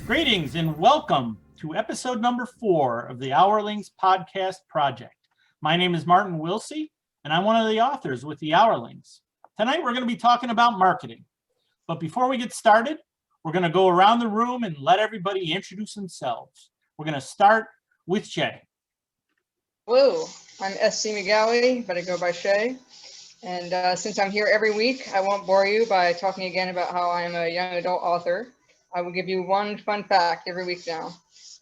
Greetings and welcome to episode number 4 of the Hourlings podcast project. My name is Martin Wilsey, and I'm one of the authors with the Hourlings. Tonight we're going to be talking about marketing. But before we get started, we're going to go around the room and let everybody introduce themselves. We're going to start with Shay. Hello, I'm SC McGowie, but I go by Shay. And since I'm here every week, I won't bore you by talking again about how I'm a young adult author. I will give you one fun fact every week now.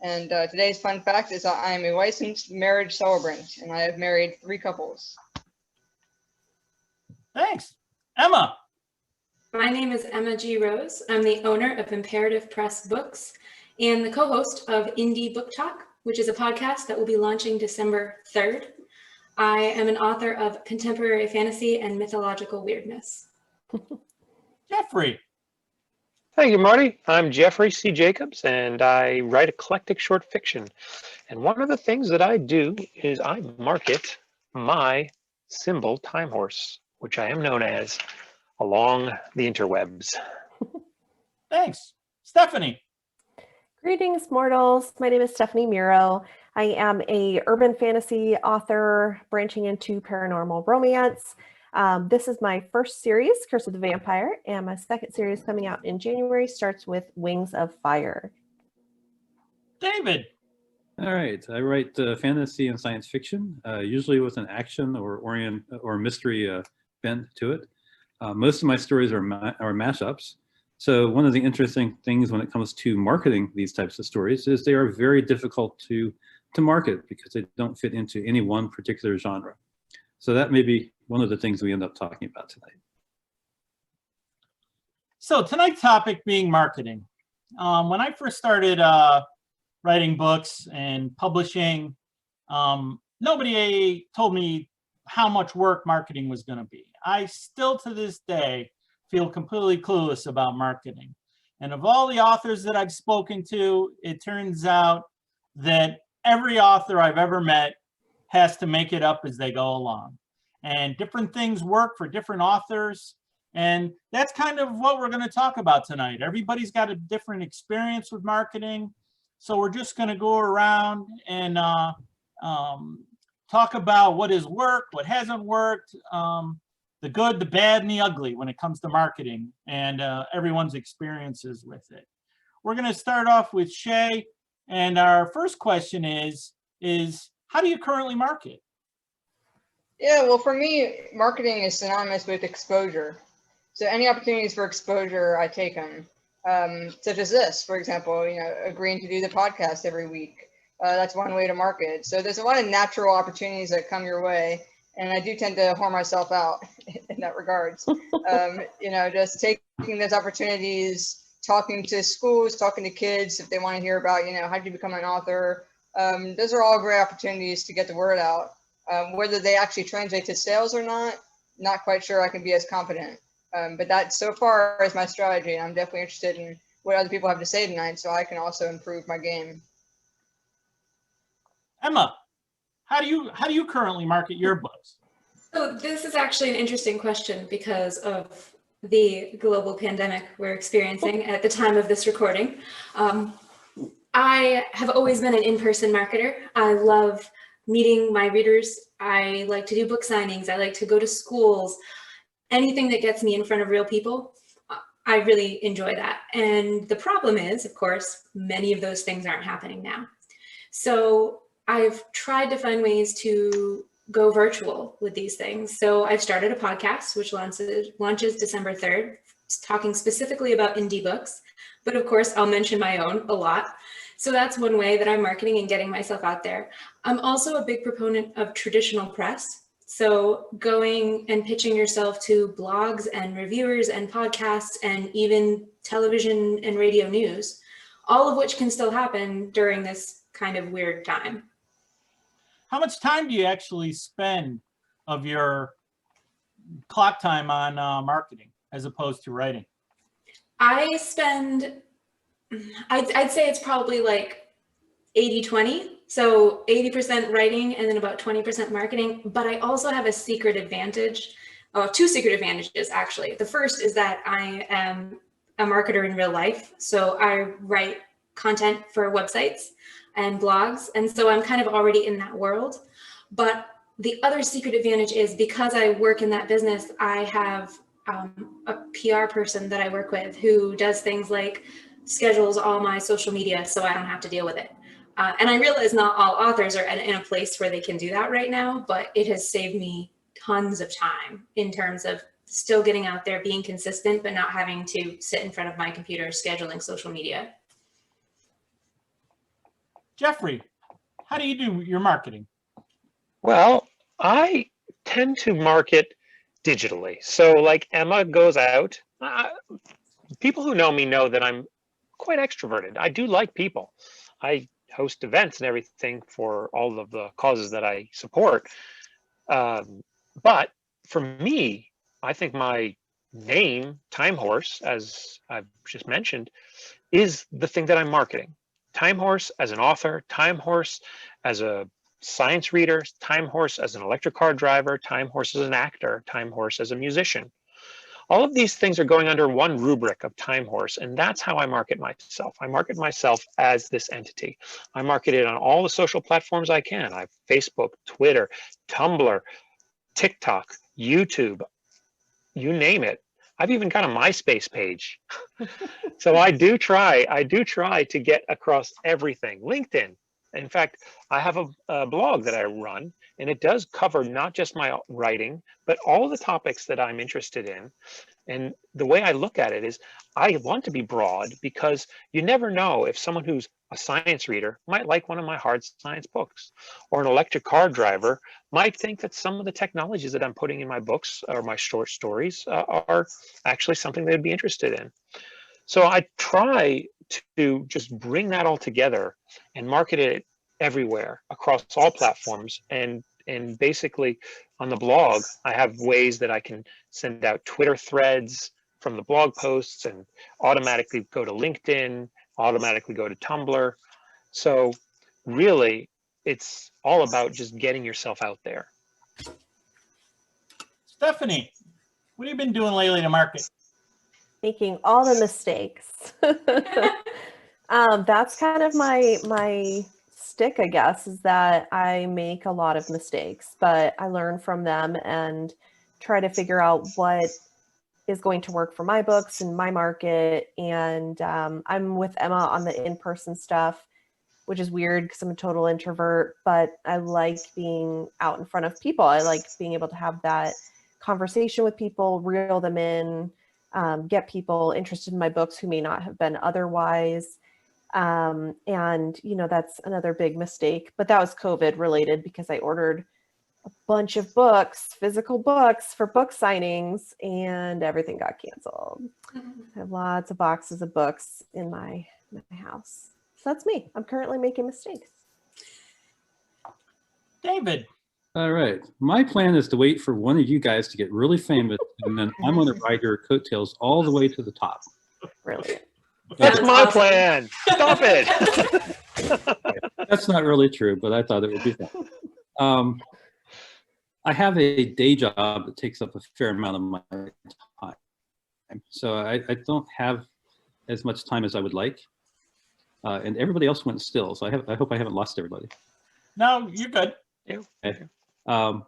And today's fun fact is that I am a licensed marriage celebrant, and I have married 3 couples. Thanks. Emma. My name is Emma G. Rose. I'm the owner of Imperative Press Books and the co-host of Indie Book Talk, which is a podcast that will be launching December 3rd. I am an author of contemporary fantasy and mythological weirdness. Jeffrey. Thank you, Marty. I'm Jeffrey C. Jacobs, and I write eclectic short fiction. And one of the things that I do is I market my symbol Time Horse, which I am known as along the interwebs. Thanks. Stephanie. Greetings, mortals. My name is Stephanie Mirro. I am a urban fantasy author branching into paranormal romance. This is my first series, Curse of the Vampire, and my second series coming out in January starts with Wings of Fire. David. All right, I write fantasy and science fiction, usually with an action or mystery bent to it. Most of my stories are mashups. So one of the interesting things when it comes to marketing these types of stories is they are very difficult to market because they don't fit into any one particular genre. So that may be one of the things we end up talking about tonight. So tonight's topic being marketing. When I first started writing books and publishing, nobody told me how much work marketing was going to be. I still to this day feel completely clueless about marketing. And of all the authors that I've spoken to, it turns out that every author I've ever met has to make it up as they go along. And different things work for different authors. And that's kind of what we're going to talk about tonight. Everybody's got a different experience with marketing. So we're just going to go around and talk about what has worked, what hasn't worked, the good, the bad, and the ugly when it comes to marketing and everyone's experiences with it. We're going to start off with Shay. And our first question is how do you currently market? Yeah, well, for me, marketing is synonymous with exposure. So any opportunities for exposure, I take them. Such as this, for example, agreeing to do the podcast every week. That's one way to market. So there's a lot of natural opportunities that come your way. And I do tend to whore myself out in that regards. Just taking those opportunities, talking to schools, talking to kids if they want to hear about, how do you become an author? Those are all great opportunities to get the word out. Whether they actually translate to sales or not quite sure I can be as confident. But that so far is my strategy. And I'm definitely interested in what other people have to say tonight so I can also improve my game. Emma, how do you currently market your books? So this is actually an interesting question because of the global pandemic we're experiencing at the time of this recording. I have always been an in-person marketer. I love meeting my readers. I like to do book signings. I like to go to schools. Anything that gets me in front of real people, I really enjoy that. And the problem is, of course, many of those things aren't happening now. So I've tried to find ways to go virtual with these things. So I've started a podcast, which launches December 3rd, talking specifically about indie books. But of course, I'll mention my own a lot. So that's one way that I'm marketing and getting myself out there. I'm also a big proponent of traditional press. So going and pitching yourself to blogs and reviewers and podcasts and even television and radio news, all of which can still happen during this kind of weird time. How much time do you actually spend of your clock time on marketing as opposed to writing? I spend, I'd say it's probably like 80-20. So 80% writing and then about 20% marketing. But I also have a secret advantage, two secret advantages actually. The first is that I am a marketer in real life. So I write content for websites and blogs. And so I'm kind of already in that world. But the other secret advantage is because I work in that business, I have a PR person that I work with who does things like schedules all my social media so I don't have to deal with it. And I realize not all authors are in a place where they can do that right now, but it has saved me tons of time in terms of still getting out there, being consistent, but not having to sit in front of my computer scheduling social media. Jeffrey, how do you do your marketing? Well, I tend to market digitally. So like Emma goes out, people who know me know that I'm quite extroverted. I do like people. I host events and everything for all of the causes that I support. But for me, I think my name, Time Horse, as I've just mentioned, is the thing that I'm marketing. Time Horse as an author, Time Horse as a science reader, Time Horse as an electric car driver, Time Horse as an actor, Time Horse as a musician. All of these things are going under one rubric of Time Horse, and that's how I market myself. I market myself as this entity. I market it on all the social platforms I can. I have Facebook, Twitter, Tumblr, TikTok, YouTube, you name it. I've even got a MySpace page. So I do try to get across everything. LinkedIn. In fact, I have a blog that I run, and it does cover not just my writing, but all the topics that I'm interested in. And the way I look at it is I want to be broad because you never know if someone who's a science reader might like one of my hard science books, or an electric car driver might think that some of the technologies that I'm putting in my books or my short stories are actually something they'd be interested in. So I try to just bring that all together and market it everywhere across all platforms. And basically on the blog, I have ways that I can send out Twitter threads from the blog posts and automatically go to LinkedIn, automatically go to Tumblr. So really, it's all about just getting yourself out there. Stephanie, what have you been doing lately to market? Making all the mistakes. That's kind of my stick, I guess, is that I make a lot of mistakes, but I learn from them and try to figure out what is going to work for my books and my market. And I'm with Emma on the in-person stuff, which is weird because I'm a total introvert, but I like being out in front of people. I like being able to have that conversation with people, reel them in, get people interested in my books who may not have been otherwise. And, you know, that's another big mistake, but that was COVID related because I ordered a bunch of books, physical books for book signings, and everything got canceled. I have lots of boxes of books in my house. So that's me. I'm currently making mistakes. David. All right. My plan is to wait for one of you guys to get really famous, and then I'm going to ride your coattails all the way to the top. Brilliant. That's Sounds my awesome. plan. Stop it. That's not really true, but I thought it would be fun. I have a day job that takes up a fair amount of my time. So I don't have as much time as I would like. And everybody else went still. So I hope I haven't lost everybody. No, you're good. Okay. I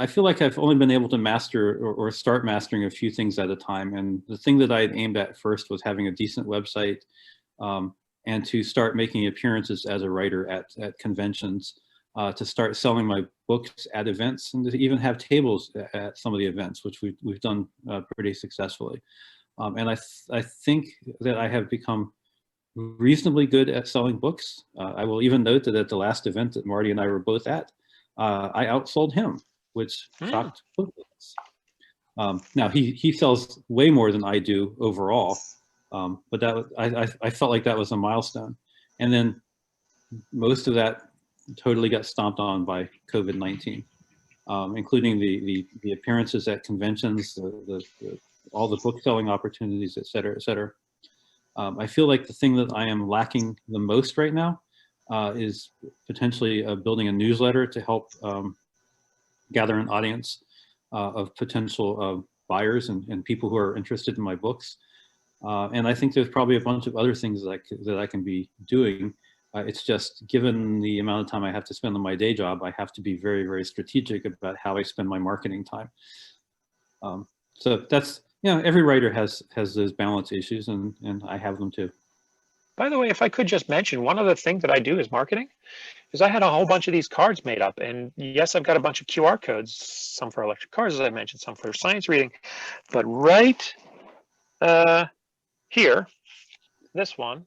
feel like I've only been able to master or start mastering a few things at a time. And the thing that I had aimed at first was having a decent website and to start making appearances as a writer at conventions, to start selling my books at events, and to even have tables at some of the events, which we've done pretty successfully. And I think that I have become reasonably good at selling books. I will even note that at the last event that Marty and I were both at, I outsold him, which shocked both of us. Now he sells way more than I do overall, but that I felt like that was a milestone. And then most of that totally got stomped on by COVID-19, including the appearances at conventions, all the book selling opportunities, et cetera, et cetera. I feel like the thing that I am lacking the most right now is potentially building a newsletter to help gather an audience of potential buyers and people who are interested in my books. And I think there's probably a bunch of other things that I can be doing. It's just given the amount of time I have to spend on my day job, I have to be very, very strategic about how I spend my marketing time. So that's, every writer has those balance issues, and I have them too. By the way, if I could just mention, one other thing that I do is marketing, is I had a whole bunch of these cards made up. And yes, I've got a bunch of QR codes, some for electric cars, as I mentioned, some for science reading. But right here, this one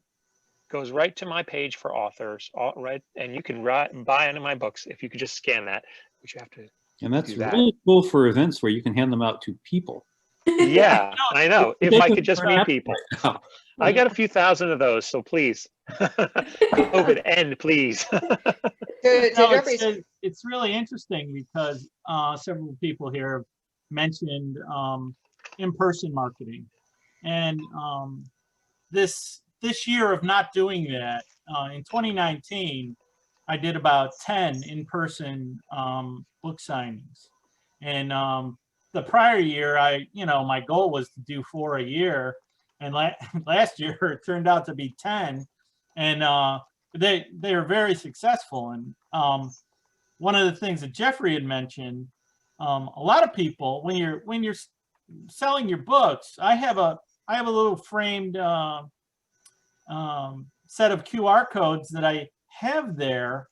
goes right to my page for authors, right? And you can buy any of my books if you could just scan that, which you have to. And that's really cool for events where you can hand them out to people. Yeah, I know. If I could just meet people. I got a few thousand of those, so please. COVID end, please. It's really interesting because several people here have mentioned in-person marketing. And this year of not doing that, in 2019, I did about 10 in-person book signings. And the prior year, my goal was to do 4 a year. And last year it turned out to be 10, and they are very successful. And one of the things that Jeffrey had mentioned, a lot of people, when you're selling your books, I have a little framed set of QR codes that I have there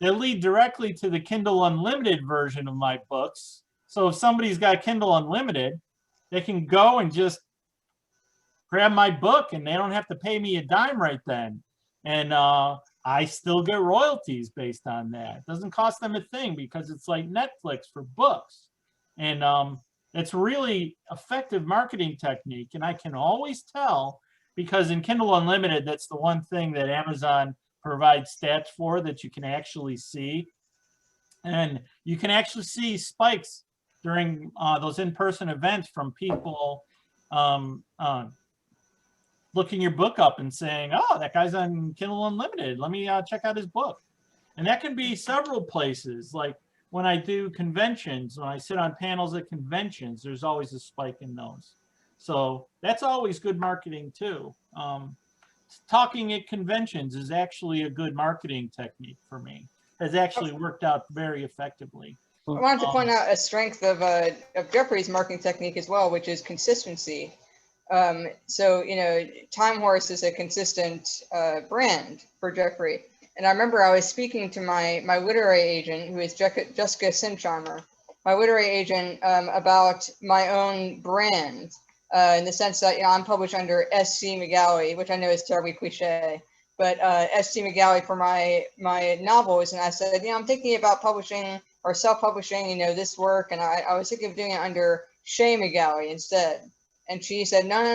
that lead directly to the Kindle Unlimited version of my books. So if somebody's got Kindle Unlimited, they can go and just grab my book and they don't have to pay me a dime right then. And I still get royalties based on that. It doesn't cost them a thing because it's like Netflix for books. And it's really effective marketing technique. And I can always tell, because in Kindle Unlimited, that's the one thing that Amazon provides stats for that you can actually see. And you can actually see spikes during those in-person events from people looking your book up and saying, oh, that guy's on Kindle Unlimited. Let me check out his book. And that can be several places. Like when I do conventions, when I sit on panels at conventions, there's always a spike in those. So that's always good marketing too. Talking at conventions is actually a good marketing technique for me. Has actually worked out very effectively. I wanted to point out a strength of Jeffrey's marketing technique as well, which is consistency. So, Time Horse is a consistent brand for Jeffrey. And I remember I was speaking to my literary agent, who is Jessica Sinsheimer, my literary agent, about my own brand, in the sense that, I'm published under S.C. McGalley, which I know is terribly cliche, but S.C. McGalley for my novels. And I said, I'm thinking about publishing or self-publishing, this work. And I was thinking of doing it under Shay McGalley instead. And she said, no,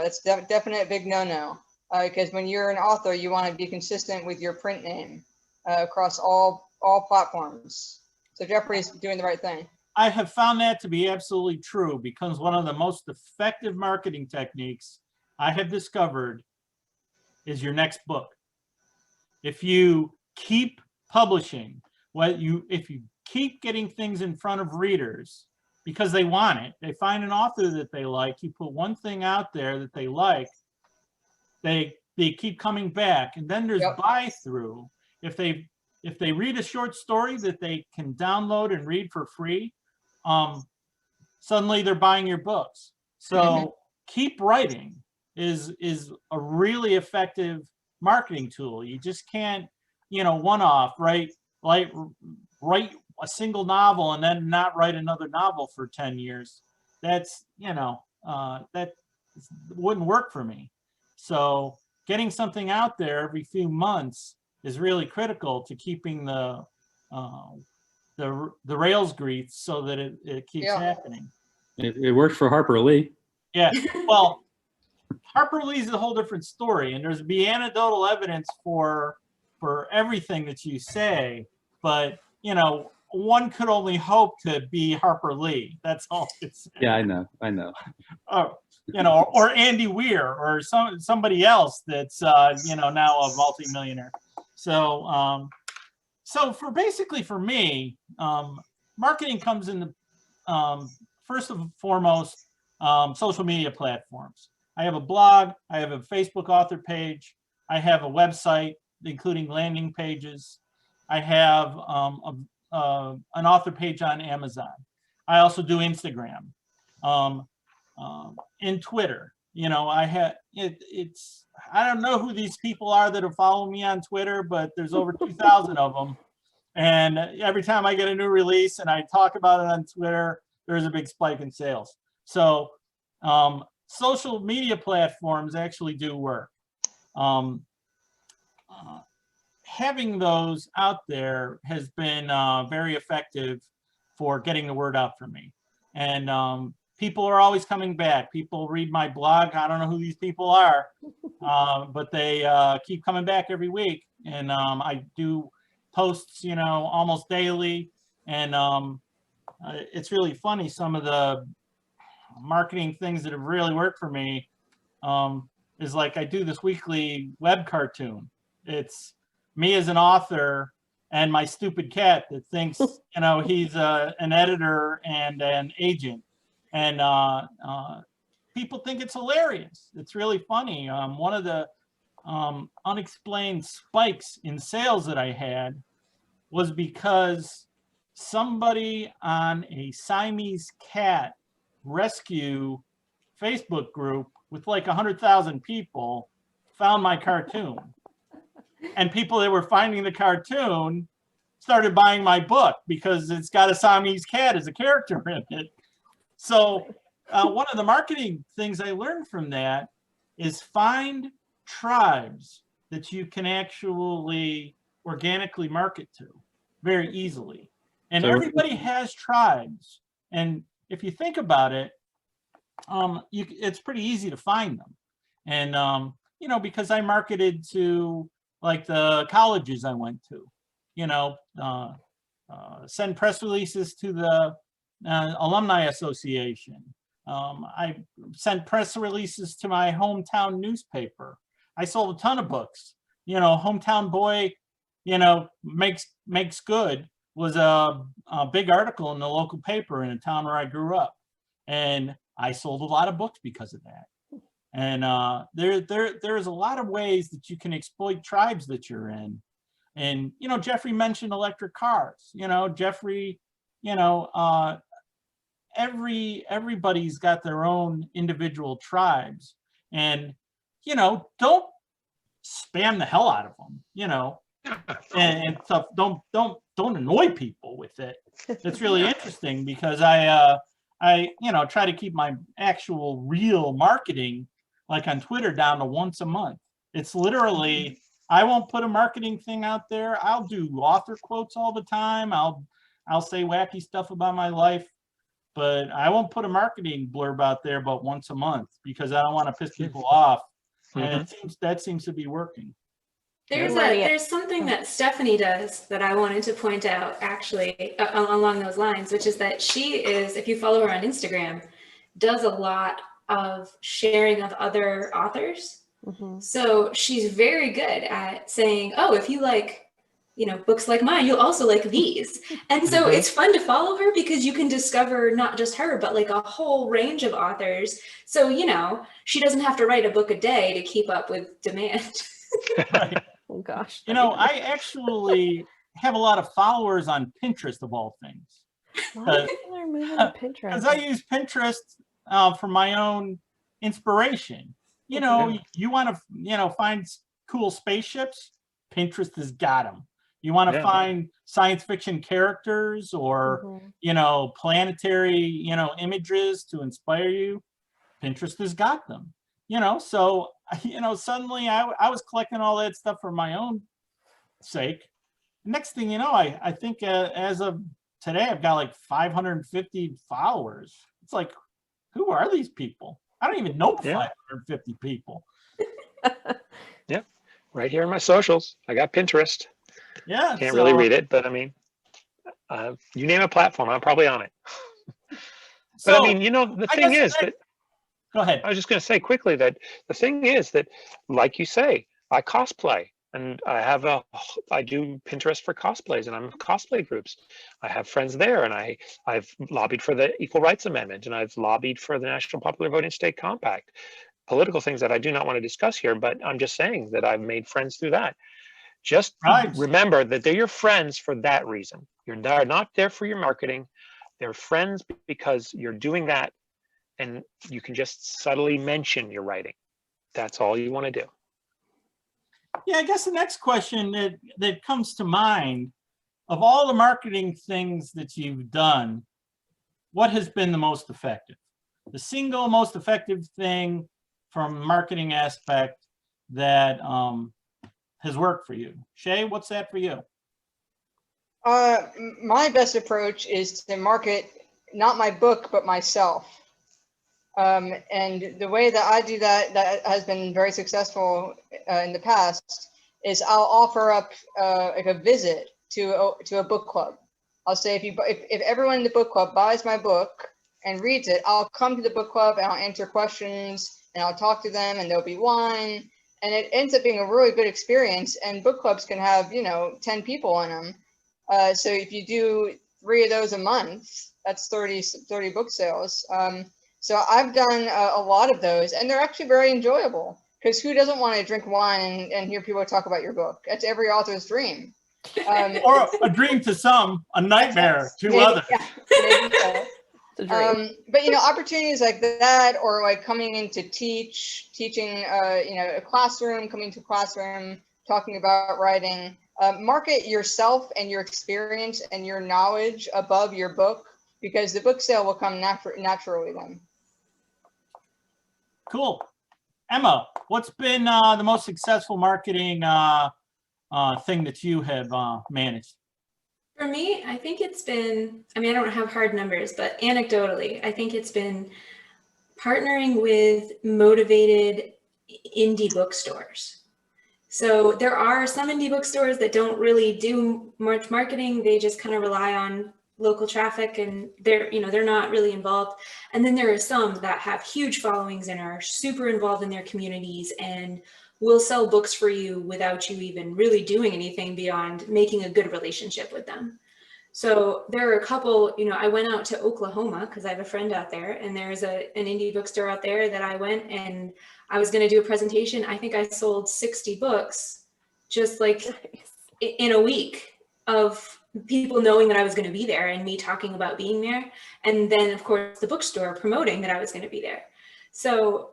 that's definite big no. Because when you're an author, you want to be consistent with your print name across all platforms. So Jeffrey's doing the right thing. I have found that to be absolutely true, because one of the most effective marketing techniques I have discovered is your next book. If you keep publishing, if you keep getting things in front of readers, because they want it. They find an author that they like. You put one thing out there that they like, they keep coming back. And then there's buy through. If they read a short story that they can download and read for free, suddenly they're buying your books. So keep writing is a really effective marketing tool. You just can't, one-off, write a single novel and then not write another novel for 10 years. That's, that wouldn't work for me. So getting something out there every few months is really critical to keeping the rails greased so that it keeps happening. It worked for Harper Lee. Yeah, well, Harper Lee's a whole different story, and there's be anecdotal evidence for everything that you say, but one could only hope to be Harper Lee. That's all it's. Yeah, I know. Or Andy Weir or somebody else that's now a multimillionaire. So for me, marketing comes in first and foremost, social media platforms. I have a blog, I have a Facebook author page, I have a website, including landing pages. I have an author page on Amazon. I also do Instagram, and Twitter. You know, I have it's I don't know who these people are that are following me on Twitter, but there's over 2,000 of them. And every time I get a new release and I talk about it on Twitter, there's a big spike in sales. So social media platforms actually do work. Having those out there has been very effective for getting the word out for me. And people are always coming back. People read my blog. I don't know who these people are, but they keep coming back every week. And I do posts, you know, almost daily. And it's really funny. Some of the marketing things that have really worked for me is like I do this weekly web cartoon. It's me as an author and my stupid cat that thinks, you know, he's an editor and an agent. And people think it's hilarious. It's really funny. One of the unexplained spikes in sales that I had was because somebody on a Siamese cat rescue Facebook group with like 100,000 people found my cartoon. And people that were finding the cartoon started buying my book because it's got a Siamese cat as a character in it. So one of the marketing things I learned from that is find tribes that you can actually organically market to very easily. And So- everybody has tribes. And if you think about it, it's pretty easy to find them. And, you know, because I marketed to like the colleges I went to, you know, send press releases to the Alumni Association. I sent press releases to my hometown newspaper. I sold a ton of books. You know, Hometown Boy, you know, makes good was a big article in the local paper in a town where I grew up. And I sold a lot of books because of that. And there's a lot of ways that you can exploit tribes that you're in. And, you know, Jeffrey mentioned electric cars. You know, Jeffrey, you know, everybody's got their own individual tribes. And, you know, don't spam the hell out of them, you know, and stuff. Don't annoy people with it. It's really interesting because I you know, try to keep my actual real marketing like on Twitter down to once a month. It's literally, I won't put a marketing thing out there. I'll do author quotes all the time. I'll say wacky stuff about my life, but I won't put a marketing blurb out there about once a month because I don't want to piss people off. And that seems to be working. There's something that Stephanie does that I wanted to point out actually along those lines, which is that she is, if you follow her on Instagram, does a lot of sharing of other authors. So she's very good at saying, oh, if you like, you know, books like mine, you'll also like these. And so it's fun to follow her because you can discover not just her, but like a whole range of authors. So, you know, she doesn't have to write a book a day to keep up with demand. Right. Oh gosh. You know, I actually have a lot of followers on Pinterest of all things. A lot of people are moving to Pinterest. Because I use Pinterest for my own inspiration. You know, you want to, you know, find cool spaceships, Pinterest has got them. You want to find science fiction characters or, you know, planetary, you know, images to inspire you, Pinterest has got them. You know, so, you know, suddenly I was collecting all that stuff for my own sake. Next thing you know, I think as of today, I've got like 550 followers. It's like, who are these people? I don't even know 550 people. Yep. Right here in my socials. I got Pinterest. Yeah. Can't really read it, but I mean, you name a platform, I'm probably on it. But I mean, you know, the thing is that, go ahead. I was just going to say quickly that the thing is that, like you say, I cosplay. And I do Pinterest for cosplays, and I'm in cosplay groups. I have friends there, and I've lobbied for the Equal Rights Amendment, and I've lobbied for the National Popular Voting State Compact. Political things that I do not want to discuss here, but I'm just saying that I've made friends through that. Just Right. remember that they're your friends for that reason. They're not there for your marketing. They're friends because you're doing that, and you can just subtly mention your writing. That's all you want to do. Yeah, I guess the next question that comes to mind, of all the marketing things that you've done, what has been the most effective? The single most effective thing from a marketing aspect that has worked for you? Shay, what's that for you? My best approach is to market not my book, but myself. And the way that I do that has been very successful in the past, is I'll offer up like a visit to a book club. I'll say, if everyone in the book club buys my book and reads it, I'll come to the book club and I'll answer questions and I'll talk to them, and there'll be wine, and it ends up being a really good experience. And book clubs can have 10 people in them. So if you do 3 of those a month, that's 30 book sales. So I've done a lot of those, and they're actually very enjoyable, because who doesn't want to drink wine and hear people talk about your book? That's every author's dream. Or a dream to some, a nightmare to maybe, others. Yeah, maybe so. It's a dream. But opportunities like that, or like coming in to teaching a classroom, coming to a classroom, talking about writing. Market yourself and your experience and your knowledge above your book, because the book sale will come naturally then. Cool. Emma, what's been the most successful marketing thing that you have managed? For me, I think it's been, I don't have hard numbers, but anecdotally, I think it's been partnering with motivated indie bookstores. So there are some indie bookstores that don't really do much marketing. They just kind of rely on local traffic, and they're not really involved. And then there are some that have huge followings and are super involved in their communities and will sell books for you without you even really doing anything beyond making a good relationship with them. So there are a couple, I went out to Oklahoma because I have a friend out there, and there's an indie bookstore out there that I went, and I was going to do a presentation. I think I sold 60 books just like in a week, of people knowing that I was going to be there and me talking about being there. And then of course the bookstore promoting that I was going to be there. So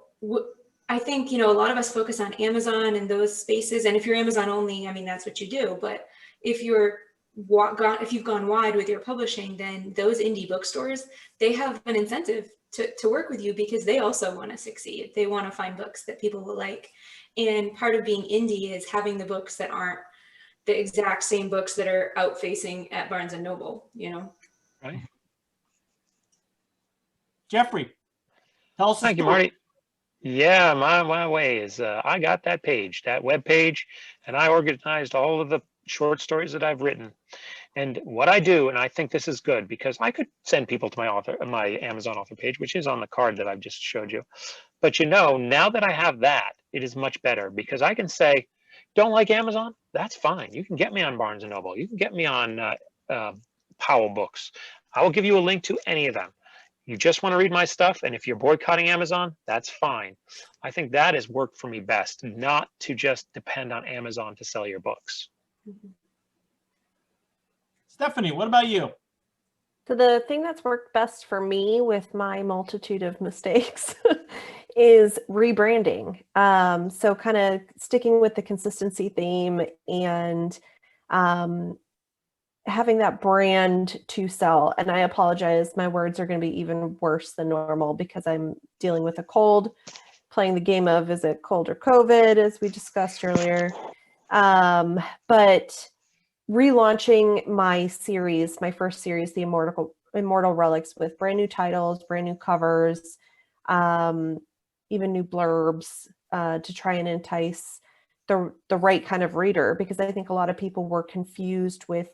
I think, a lot of us focus on Amazon and those spaces. And if you're Amazon only, that's what you do. But if you've gone wide with your publishing, then those indie bookstores, they have an incentive to work with you, because they also want to succeed. They want to find books that people will like. And part of being indie is having the books that aren't the exact same books that are out facing at Barnes and Noble, Right. Jeffrey, tell us. Thank you, Marty. Yeah, my way is I got that web page, and I organized all of the short stories that I've written. And what I do, and I think this is good, because I could send people to my Amazon author page, which is on the card that I've just showed you. But now that I have that, it is much better, because I can say, don't like Amazon? That's fine. You can get me on Barnes & Noble. You can get me on Powell Books. I will give you a link to any of them. You just want to read my stuff, and if you're boycotting Amazon, that's fine. I think that has worked for me best, not to just depend on Amazon to sell your books. Stephanie, what about you? So the thing that's worked best for me with my multitude of mistakes is rebranding. So kind of sticking with the consistency theme and having that brand to sell. And I apologize, my words are going to be even worse than normal because I'm dealing with a cold, playing the game of, is it cold or COVID, as we discussed earlier. But relaunching my series, my first series, the Immortal Relics, with brand new titles, brand new covers, even new blurbs, to try and entice the right kind of reader, because I think a lot of people were confused with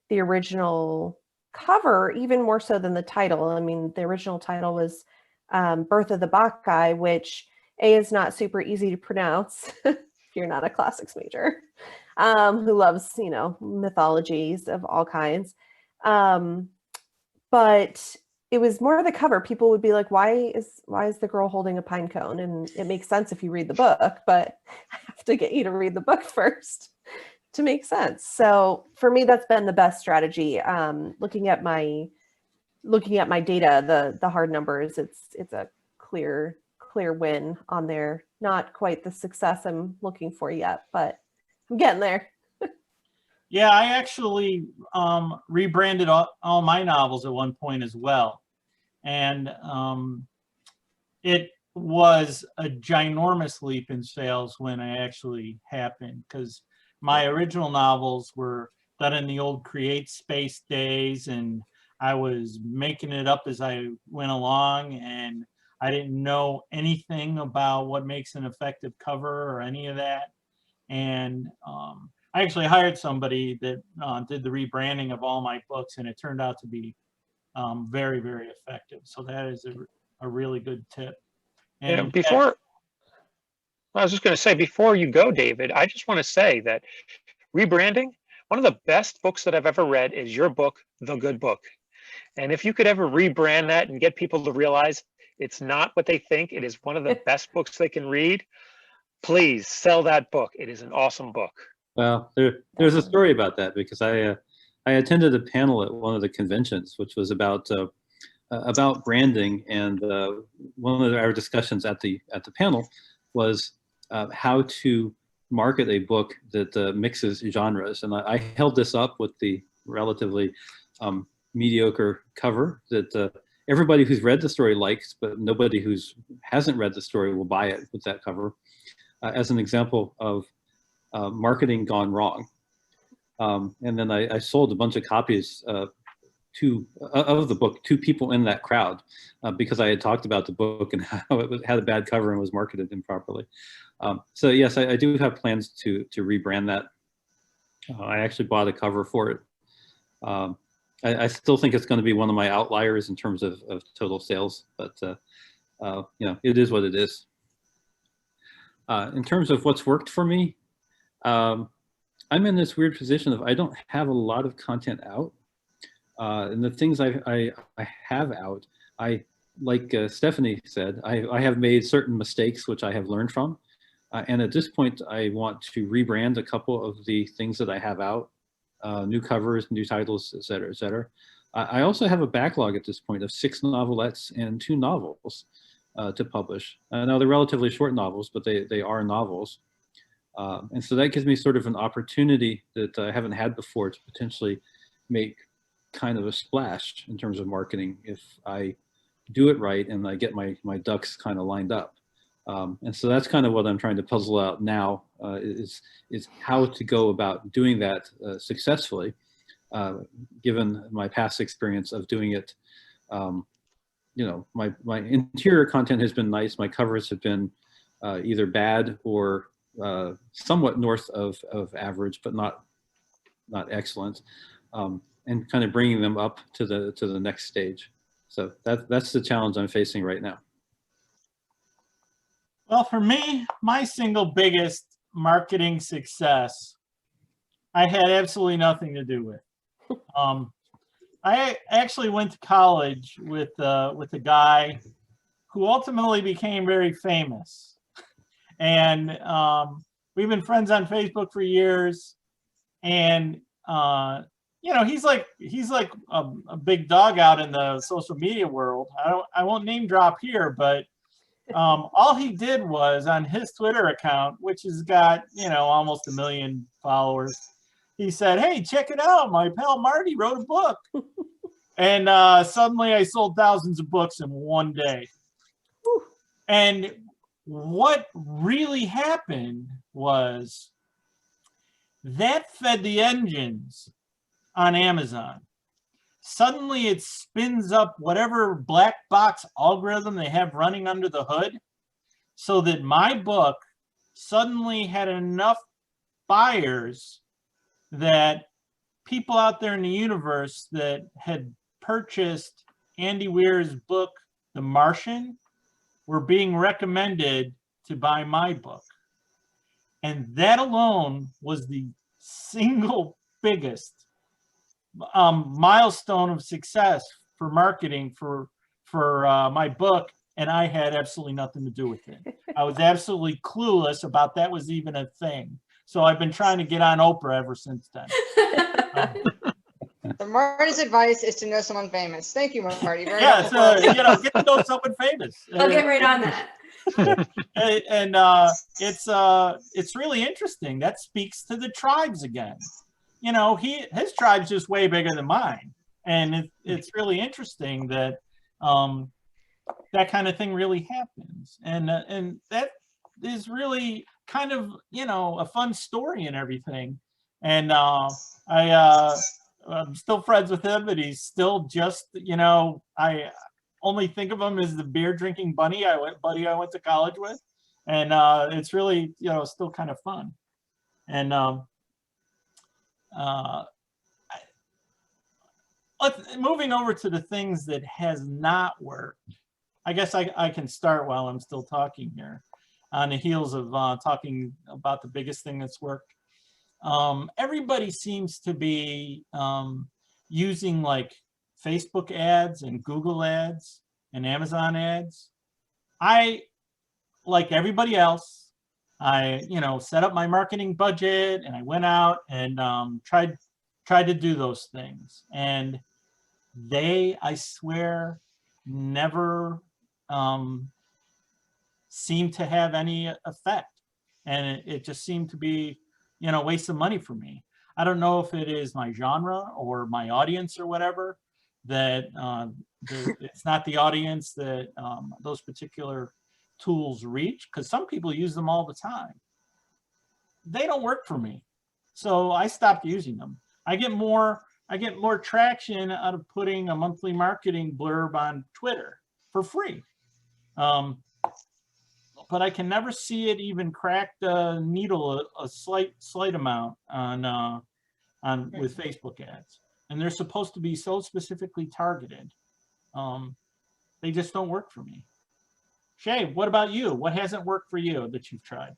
the original cover, even more so than the title. I mean, the original title was Birth of the Bacchae, which is not super easy to pronounce if you're not a classics major, who loves, you know, mythologies of all kinds. But it was more the cover. People would be like, why is the girl holding a pine cone? And it makes sense if you read the book, but I have to get you to read the book first to make sense. So for me, that's been the best strategy. Looking at my data, the hard numbers, it's a clear win on there. Not quite the success I'm looking for yet, but I'm getting there. Yeah, I actually rebranded all my novels at one point as well. And it was a ginormous leap in sales when it actually happened, because my original novels were done in the old Create Space days, and I was making it up as I went along, and I didn't know anything about what makes an effective cover or any of that. And I actually hired somebody that did the rebranding of all my books, and it turned out to be very, very effective. So that is a really good tip. And before, I was just going to say, before you go, David, I just want to say that rebranding, one of the best books that I've ever read is your book, The Good Book. And if you could ever rebrand that and get people to realize it's not what they think, it is one of the best books they can read, please sell that book. It is an awesome book. Well, there's a story about that, because I attended a panel at one of the conventions, which was about branding, and one of our discussions at the panel was how to market a book that mixes genres. And I held this up with the relatively mediocre cover that everybody who's read the story likes, but nobody who hasn't read the story will buy it with that cover, as an example of marketing gone wrong. And then I sold a bunch of copies of the book to people in that crowd, because I had talked about the book and how it had a bad cover and was marketed improperly. So yes, I do have plans to rebrand that. I actually bought a cover for it. I still think it's going to be one of my outliers in terms of total sales, but you know, it is what it is. In terms of what's worked for me, I'm in this weird position of I don't have a lot of content out. And the things I have out, like Stephanie said, I have made certain mistakes which I have learned from. And at this point, I want to rebrand a couple of the things that I have out, new covers, new titles, et cetera, et cetera. I also have a backlog at this point of 6 novelettes and 2 novels to publish. Now they're relatively short novels, but they are novels. And so that gives me sort of an opportunity that I haven't had before to potentially make kind of a splash in terms of marketing if I do it right and I get my ducks kind of lined up. And so that's kind of what I'm trying to puzzle out now, is how to go about doing that successfully, given my past experience of doing it. You know, my interior content has been nice. My covers have been either bad or somewhat north of average, but not excellent, and kind of bringing them up to the next stage. So that's the challenge I'm facing right now. well, for me, my single biggest marketing success, I had absolutely nothing to do with. I actually went to college with a guy who ultimately became very famous, and we've been friends on Facebook for years. And you know, he's like a big dog out in the social media world. I won't name drop here, but all he did was on his Twitter account, which has got, you know, almost 1 million followers, he said, "Hey, check it out. My pal Marty wrote a book." And suddenly I sold thousands of books in one day. And what really happened was that fed the engines on Amazon. Suddenly it spins up whatever black box algorithm they have running under the hood, so that my book suddenly had enough buyers that people out there in the universe that had purchased Andy Weir's book, The Martian, were being recommended to buy my book. And that alone was the single biggest milestone of success for marketing for my book, and I had absolutely nothing to do with it. I was absolutely clueless about that was even a thing. So I've been trying to get on Oprah ever since then. So Marty's advice is to know someone famous. Thank you, Marty. Very Yeah, helpful. so, you know, get to know someone famous. I'll get right on that. And it's really interesting. That speaks to the tribes again. You know, his tribe's just way bigger than mine, and it's really interesting that that kind of thing really happens, and that is really kind of, you know, a fun story and everything. And I'm still friends with him, and he's still just, you know, I only think of him as the beer drinking buddy I went to college with, and it's really, you know, still kind of fun. And moving over to the things that has not worked, I guess I can start while I'm still talking here, on the heels of talking about the biggest thing that's worked. Everybody seems to be using like Facebook ads and Google ads and Amazon ads. I, like everybody else, you know, set up my marketing budget, and I went out and tried to do those things, and they, I swear, never seemed to have any effect, and it just seemed to be, you know, waste of money for me. I don't know if it is my genre or my audience or whatever, that it's not the audience that those particular tools reach, because some people use them all the time. They don't work for me, so I stopped using them. I get more traction out of putting a monthly marketing blurb on Twitter for free, but I can never see it even crack the needle a slight amount on with Facebook ads, and they're supposed to be so specifically targeted. They just don't work for me. Shay, what about you? What hasn't worked for you that you've tried?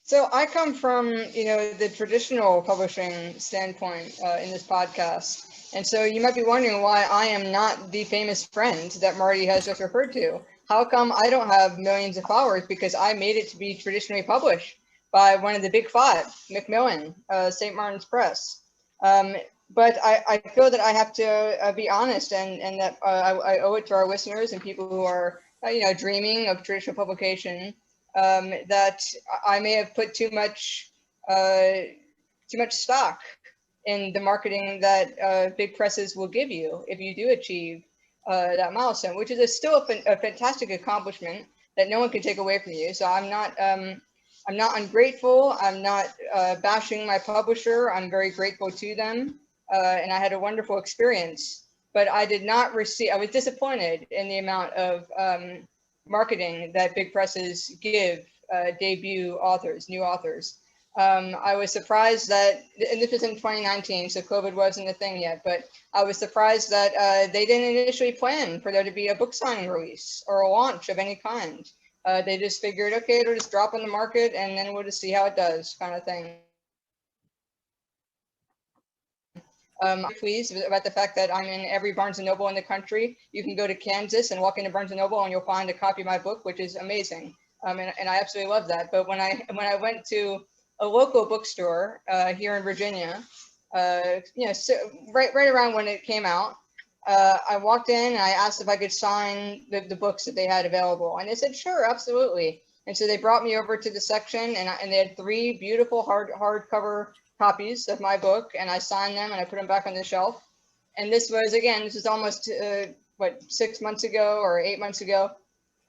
So I come from, you know, the traditional publishing standpoint in this podcast. And so you might be wondering why I am not the famous friend that Marty has just referred to. How come I don't have millions of followers? Because I made it to be traditionally published by one of the big five, Macmillan, St. Martin's Press. But I feel that I have to be honest, and that I owe it to our listeners and people who are, you know, dreaming of traditional publication, that I may have put too much stock in the marketing that big presses will give you if you do achieve that milestone, which is still a fantastic accomplishment that no one can take away from you. So I'm not ungrateful. I'm not bashing my publisher. I'm very grateful to them, and I had a wonderful experience. But I did not receive. I was disappointed in the amount of marketing that big presses give debut authors, new authors. I was surprised that, and this was in 2019, so COVID wasn't a thing yet, but I was surprised that they didn't initially plan for there to be a book signing release or a launch of any kind. They just figured, okay, it'll just drop on the market and then we'll just see how it does, kind of thing. I'm pleased about the fact that I'm in every Barnes & Noble in the country. You can go to Kansas and walk into Barnes & Noble and you'll find a copy of my book, which is amazing. And I absolutely love that. But when I went to a local bookstore here in Virginia, you know, so right around when it came out, I walked in and I asked if I could sign the books that they had available, and they said, sure, absolutely. And so they brought me over to the section, and they had 3 beautiful hardcover copies of my book, and I signed them and I put them back on the shelf. And this was almost 6 months ago or 8 months ago.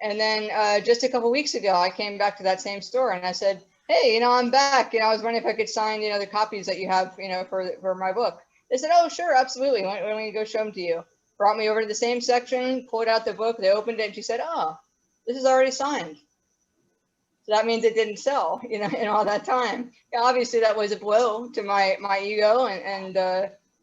And then just a couple weeks ago, I came back to that same store and I said, hey, you know, I'm back. You know, I was wondering if I could sign, you know, the copies that you have, you know, for my book. They said, oh, sure, absolutely. Why don't we go show them to you? Brought me over to the same section, pulled out the book. They opened it and she said, oh, this is already signed. So that means it didn't sell, you know, in all that time. Yeah, obviously that was a blow to my ego and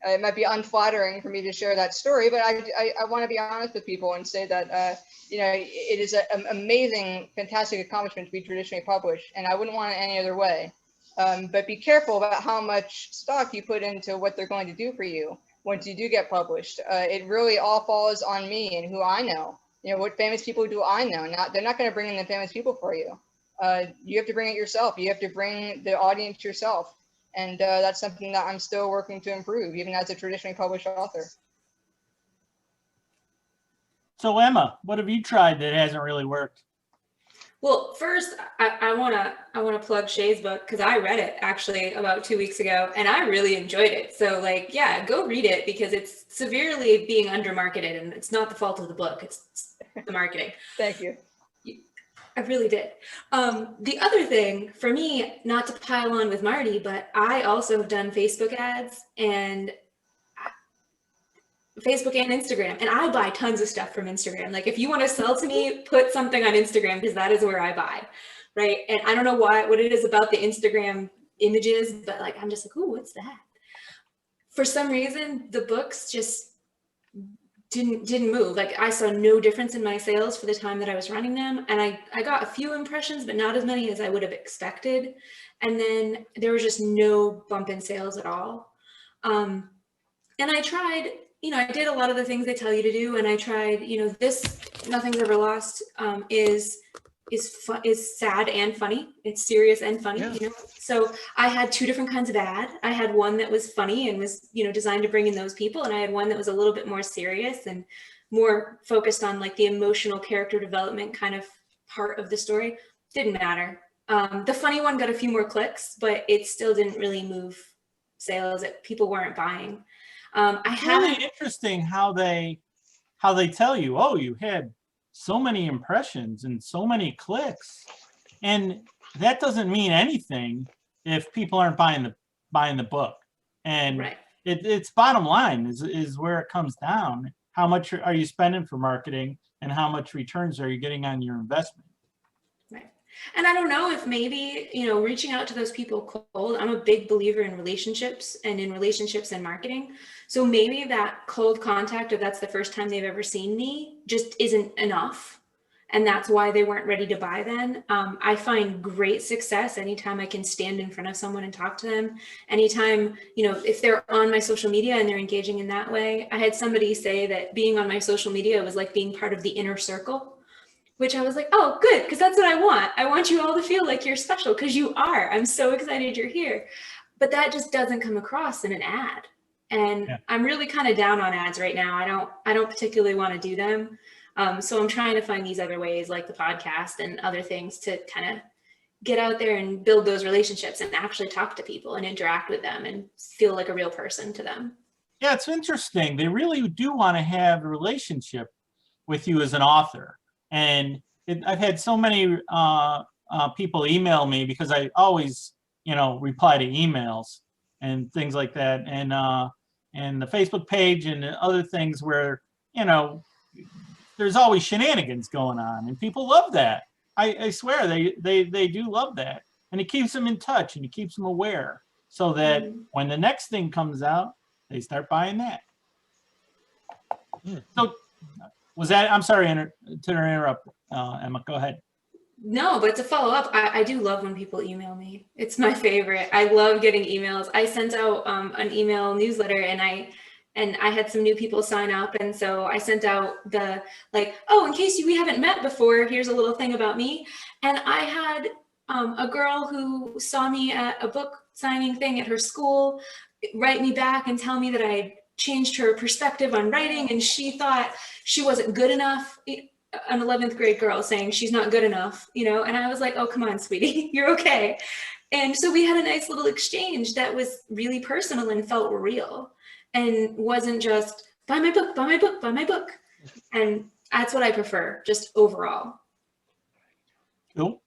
It might be unflattering for me to share that story, but I want to be honest with people and say that, you know, it is an amazing, fantastic accomplishment to be traditionally published, and I wouldn't want it any other way. But be careful about how much stock you put into what they're going to do for you once you do get published. It really all falls on me and who I know. You know, what famous people do I know? They're not going to bring in the famous people for you. You have to bring it yourself. You have to bring the audience yourself. And that's something that I'm still working to improve, even as a traditionally published author. So Emma, what have you tried that hasn't really worked? Well, first, I wanna plug Shay's book because I read it actually about 2 weeks ago and I really enjoyed it. So like, yeah, go read it because it's severely being undermarketed and it's not the fault of the book, it's the marketing. Thank you. I really did. The other thing for me, not to pile on with Marty, but I also have done Facebook ads and Instagram, and I buy tons of stuff from Instagram. Like if you want to sell to me, put something on Instagram because that is where I buy, right? And I don't know what it is about the Instagram images, but like I'm just like, oh, what's that? For some reason, the books just didn't move. Like I saw no difference in my sales for the time that I was running them. And I got a few impressions, but not as many as I would have expected. And then there was just no bump in sales at all. And I tried, you know, I did a lot of the things they tell you to do. And I tried, you know, this Nothing's Ever Lost is sad and funny. It's serious and funny, Yeah. you know? So I had two different kinds of ad. I had one that was funny and was, you know, designed to bring in those people. And I had one that was a little bit more serious and more focused on like the emotional character development kind of part of the story. Didn't matter. The funny one got a few more clicks, but it still didn't really move sales. People weren't buying. It's really interesting how they tell you, oh, you had so many impressions and so many clicks, and that doesn't mean anything if people aren't buying the book. And right. It's bottom line is where it comes down. How much are you spending for marketing, and how much returns are you getting on your investment? Right. And I don't know if maybe, you know, reaching out to those people cold, I'm a big believer in relationships and marketing. So maybe that cold contact, if that's the first time they've ever seen me, just isn't enough. And that's why they weren't ready to buy then. I find great success anytime I can stand in front of someone and talk to them. Anytime, you know, if they're on my social media and they're engaging in that way. I had somebody say that being on my social media was like being part of the inner circle, which I was like, oh, good, because that's what I want. I want you all to feel like you're special because you are. I'm so excited you're here. But that just doesn't come across in an ad. And yeah. I'm really kind of down on ads right now. I don't particularly want to do them. So I'm trying to find these other ways like the podcast and other things to kind of get out there and build those relationships and actually talk to people and interact with them and feel like a real person to them. Yeah, it's interesting. They really do want to have a relationship with you as an author. And I've had so many people email me because I always, you know, reply to emails and things like that. And the Facebook page and other things where, you know, there's always shenanigans going on, and people love that. I swear they do love that. And it keeps them in touch and it keeps them aware so that when the next thing comes out, they start buying that. So was that, I'm sorry to interrupt, Emma, go ahead. No, but to follow up, I do love when people email me. It's my favorite. I love getting emails. I sent out an email newsletter and I had some new people sign up. And so I sent out the like, oh, in case we haven't met before, here's a little thing about me. And I had a girl who saw me at a book signing thing at her school write me back and tell me that I had changed her perspective on writing and she thought she wasn't good enough. An 11th grade girl saying she's not good enough, you know, and I was like, oh, come on, sweetie, you're okay. And so we had a nice little exchange that was really personal and felt real and wasn't just buy my book, buy my book, buy my book. And that's what I prefer, just overall. Cool.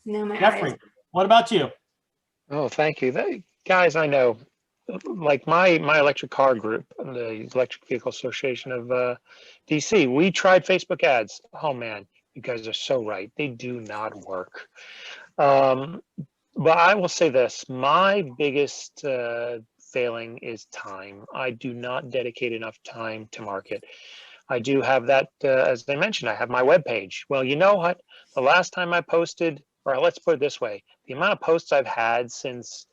No, my Jeffrey, eyes. what about you? Oh, thank you. Guys, I know, like my electric car group, the Electric Vehicle Association of DC, we tried Facebook ads. Oh man, you guys are so right. They do not work. But I will say this, my biggest failing is time. I do not dedicate enough time to market. I do have that, as I mentioned, I have my webpage. Well, you know what? The last time I posted, or let's put it this way, the amount of posts I've had since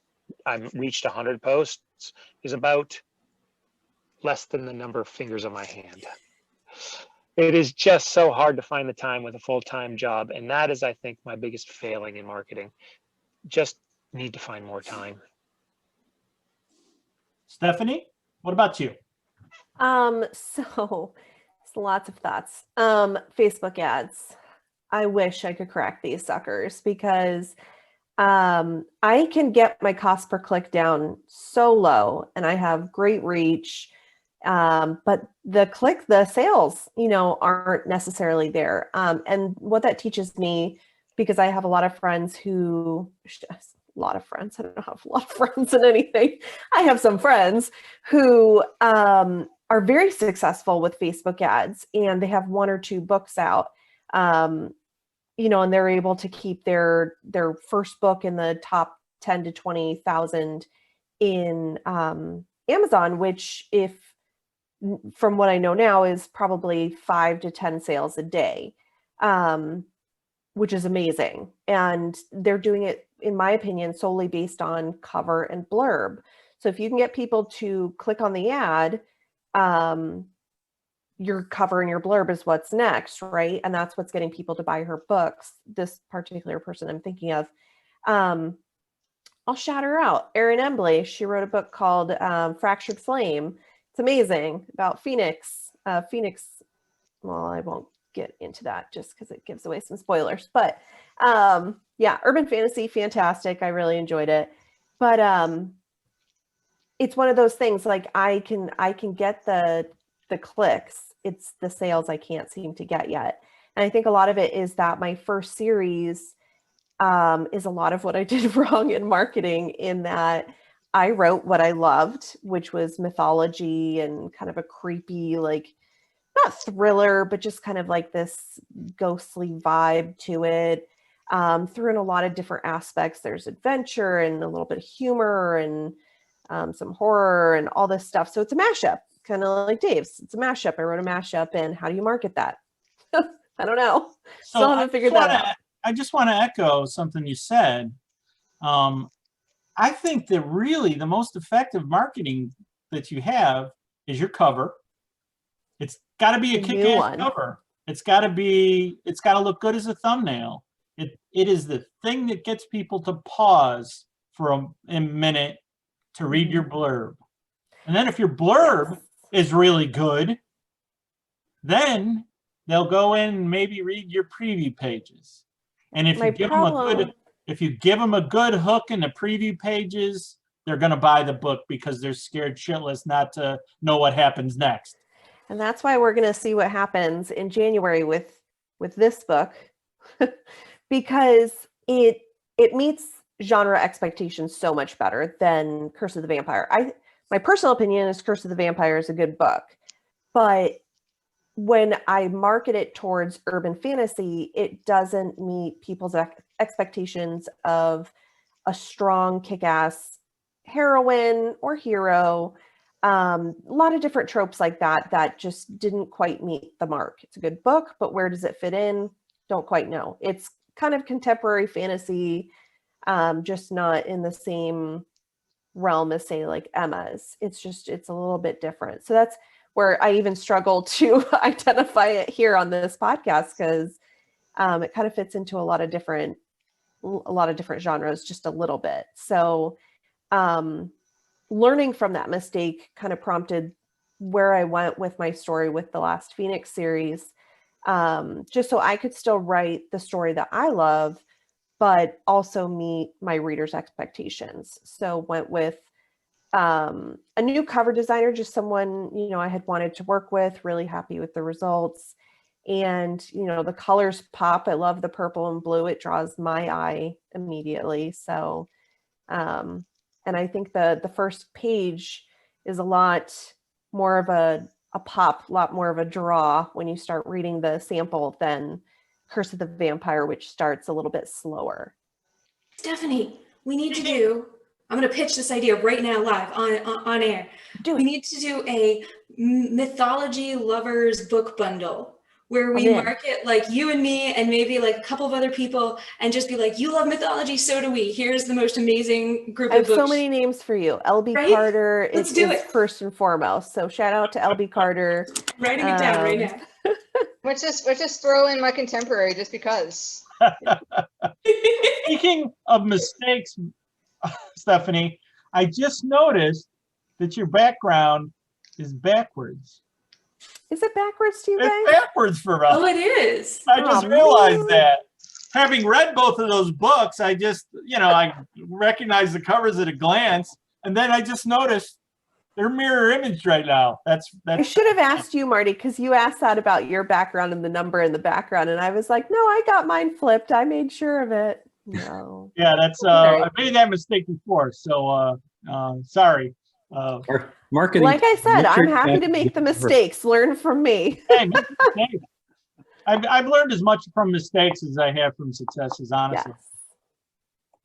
I've reached 100 posts is about less than the number of fingers on my hand. It is just so hard to find the time with a full-time job. And that is, I think, my biggest failing in marketing. Just need to find more time. Stephanie, what about you? So lots of thoughts. Facebook ads. I wish I could crack these suckers because I can get my cost per click down so low and I have great reach. But the sales, aren't necessarily there. And what that teaches me, because I have a lot of friends who, a lot of friends, I don't have a lot of friends in anything. I have some friends who are very successful with Facebook ads and they have 1 or 2 books out, and they're able to keep their first book in the top 10 to 20,000 in Amazon, which from what I know now is probably 5 to 10 sales a day, which is amazing. And they're doing it, in my opinion, solely based on cover and blurb. So if you can get people to click on the ad, your cover and your blurb is what's next, right? And that's what's getting people to buy her books. This particular person I'm thinking of, I'll shout her out. Erin Embley, she wrote a book called Fractured Flame. It's amazing about Phoenix. Well, I won't get into that just because it gives away some spoilers. But yeah, urban fantasy, fantastic. I really enjoyed it. But it's one of those things, like I can get the clicks. It's the sales I can't seem to get yet. And I think a lot of it is that my first series is a lot of what I did wrong in marketing, in that I wrote what I loved, which was mythology and kind of a creepy, like, not thriller, but just kind of like this ghostly vibe to it. Threw in a lot of different aspects. There's adventure and a little bit of humor and some horror and all this stuff. So it's a mashup, kind of like Dave's. It's a mashup. I wrote a mashup, and how do you market that? I don't know. Still haven't figured that out. I just want to echo something you said. I think that really the most effective marketing that you have is your cover. It's got to be a kick-ass cover. It's got to look good as a thumbnail. It is the thing that gets people to pause for a minute to read your blurb. And then if your blurb is really good, then they'll go in and maybe read your preview pages. And if you give them a good hook in the preview pages, they're going to buy the book because they're scared shitless not to know what happens next. And that's why we're going to see what happens in January with this book, because it meets genre expectations so much better than Curse of the Vampire. My personal opinion is Curse of the Vampire is a good book, but when I market it towards urban fantasy, it doesn't meet people's expectations of a strong kick-ass heroine or hero. A lot of different tropes like that just didn't quite meet the mark. It's a good book, but where does it fit in? Don't quite know. It's kind of contemporary fantasy, just not in the same realm as, say, like Emma's. It's a little bit different. So that's where I even struggle to identify it here on this podcast, because it kind of fits into a lot of different genres just a little bit. So learning from that mistake kind of prompted where I went with my story with the last Phoenix series, just so I could still write the story that I love, but also meet my readers' expectations. So went with a new cover designer, just someone, I had wanted to work with, really happy with the results. And, the colors pop. I love the purple and blue. It draws my eye immediately. So, and I think the first page is a lot more of a pop, a lot more of a draw when you start reading the sample than Curse of the Vampire, which starts a little bit slower. Stephanie, we need to do I'm going to pitch this idea right now live on air. Do We it. need to do a mythology lovers book bundle where we I'm in. market like you and me and maybe like a couple of other people and just be like, you love mythology, so do we. Here's the most amazing group I have of books. so many names for you. LB Right? Carter Let's is do it. first and foremost. So shout out to LB Carter. Writing it down right now. Let's just throw in my contemporary just because. Speaking of mistakes, Stephanie, I just noticed that your background is backwards. Is it backwards to you guys? It's backwards for us. Oh, it is. I just Oh, realized man. that. Having read both of those books, I just, I recognize the covers at a glance, and then I just noticed they're mirror image right now. I That's should have asked you, Marty, because you asked that about your background and the number in the background, and I was like, no, I got mine flipped. I made sure of it. No. yeah. That's Sorry. I made that mistake before, so sorry. Marketing. Like I said, I'm Richard happy to make the mistakes. Learn from me. Hey, make mistakes. I've learned as much from mistakes as I have from successes, honestly. Yes.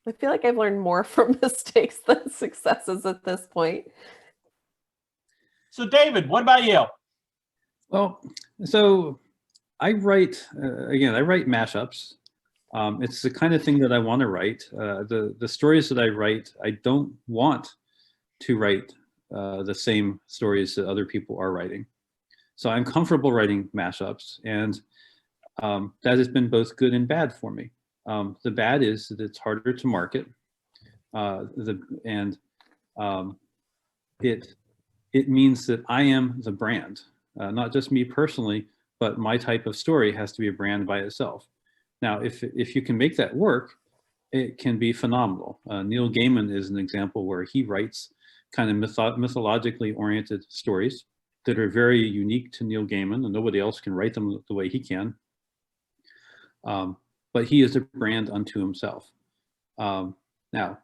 I feel like I've learned more from mistakes than successes at this point. So, David, what about you? Well, so I write, again, I write mashups. It's the kind of thing that I want to write. The stories that I write, I don't want to write the same stories that other people are writing. So I'm comfortable writing mashups, and that has been both good and bad for me. The bad is that it's harder to market, it means that I am the brand, not just me personally, but my type of story has to be a brand by itself. Now, if you can make that work, it can be phenomenal. Neil Gaiman is an example where he writes kind of mythologically oriented stories that are very unique to Neil Gaiman, and nobody else can write them the way he can. But he is a brand unto himself. Now,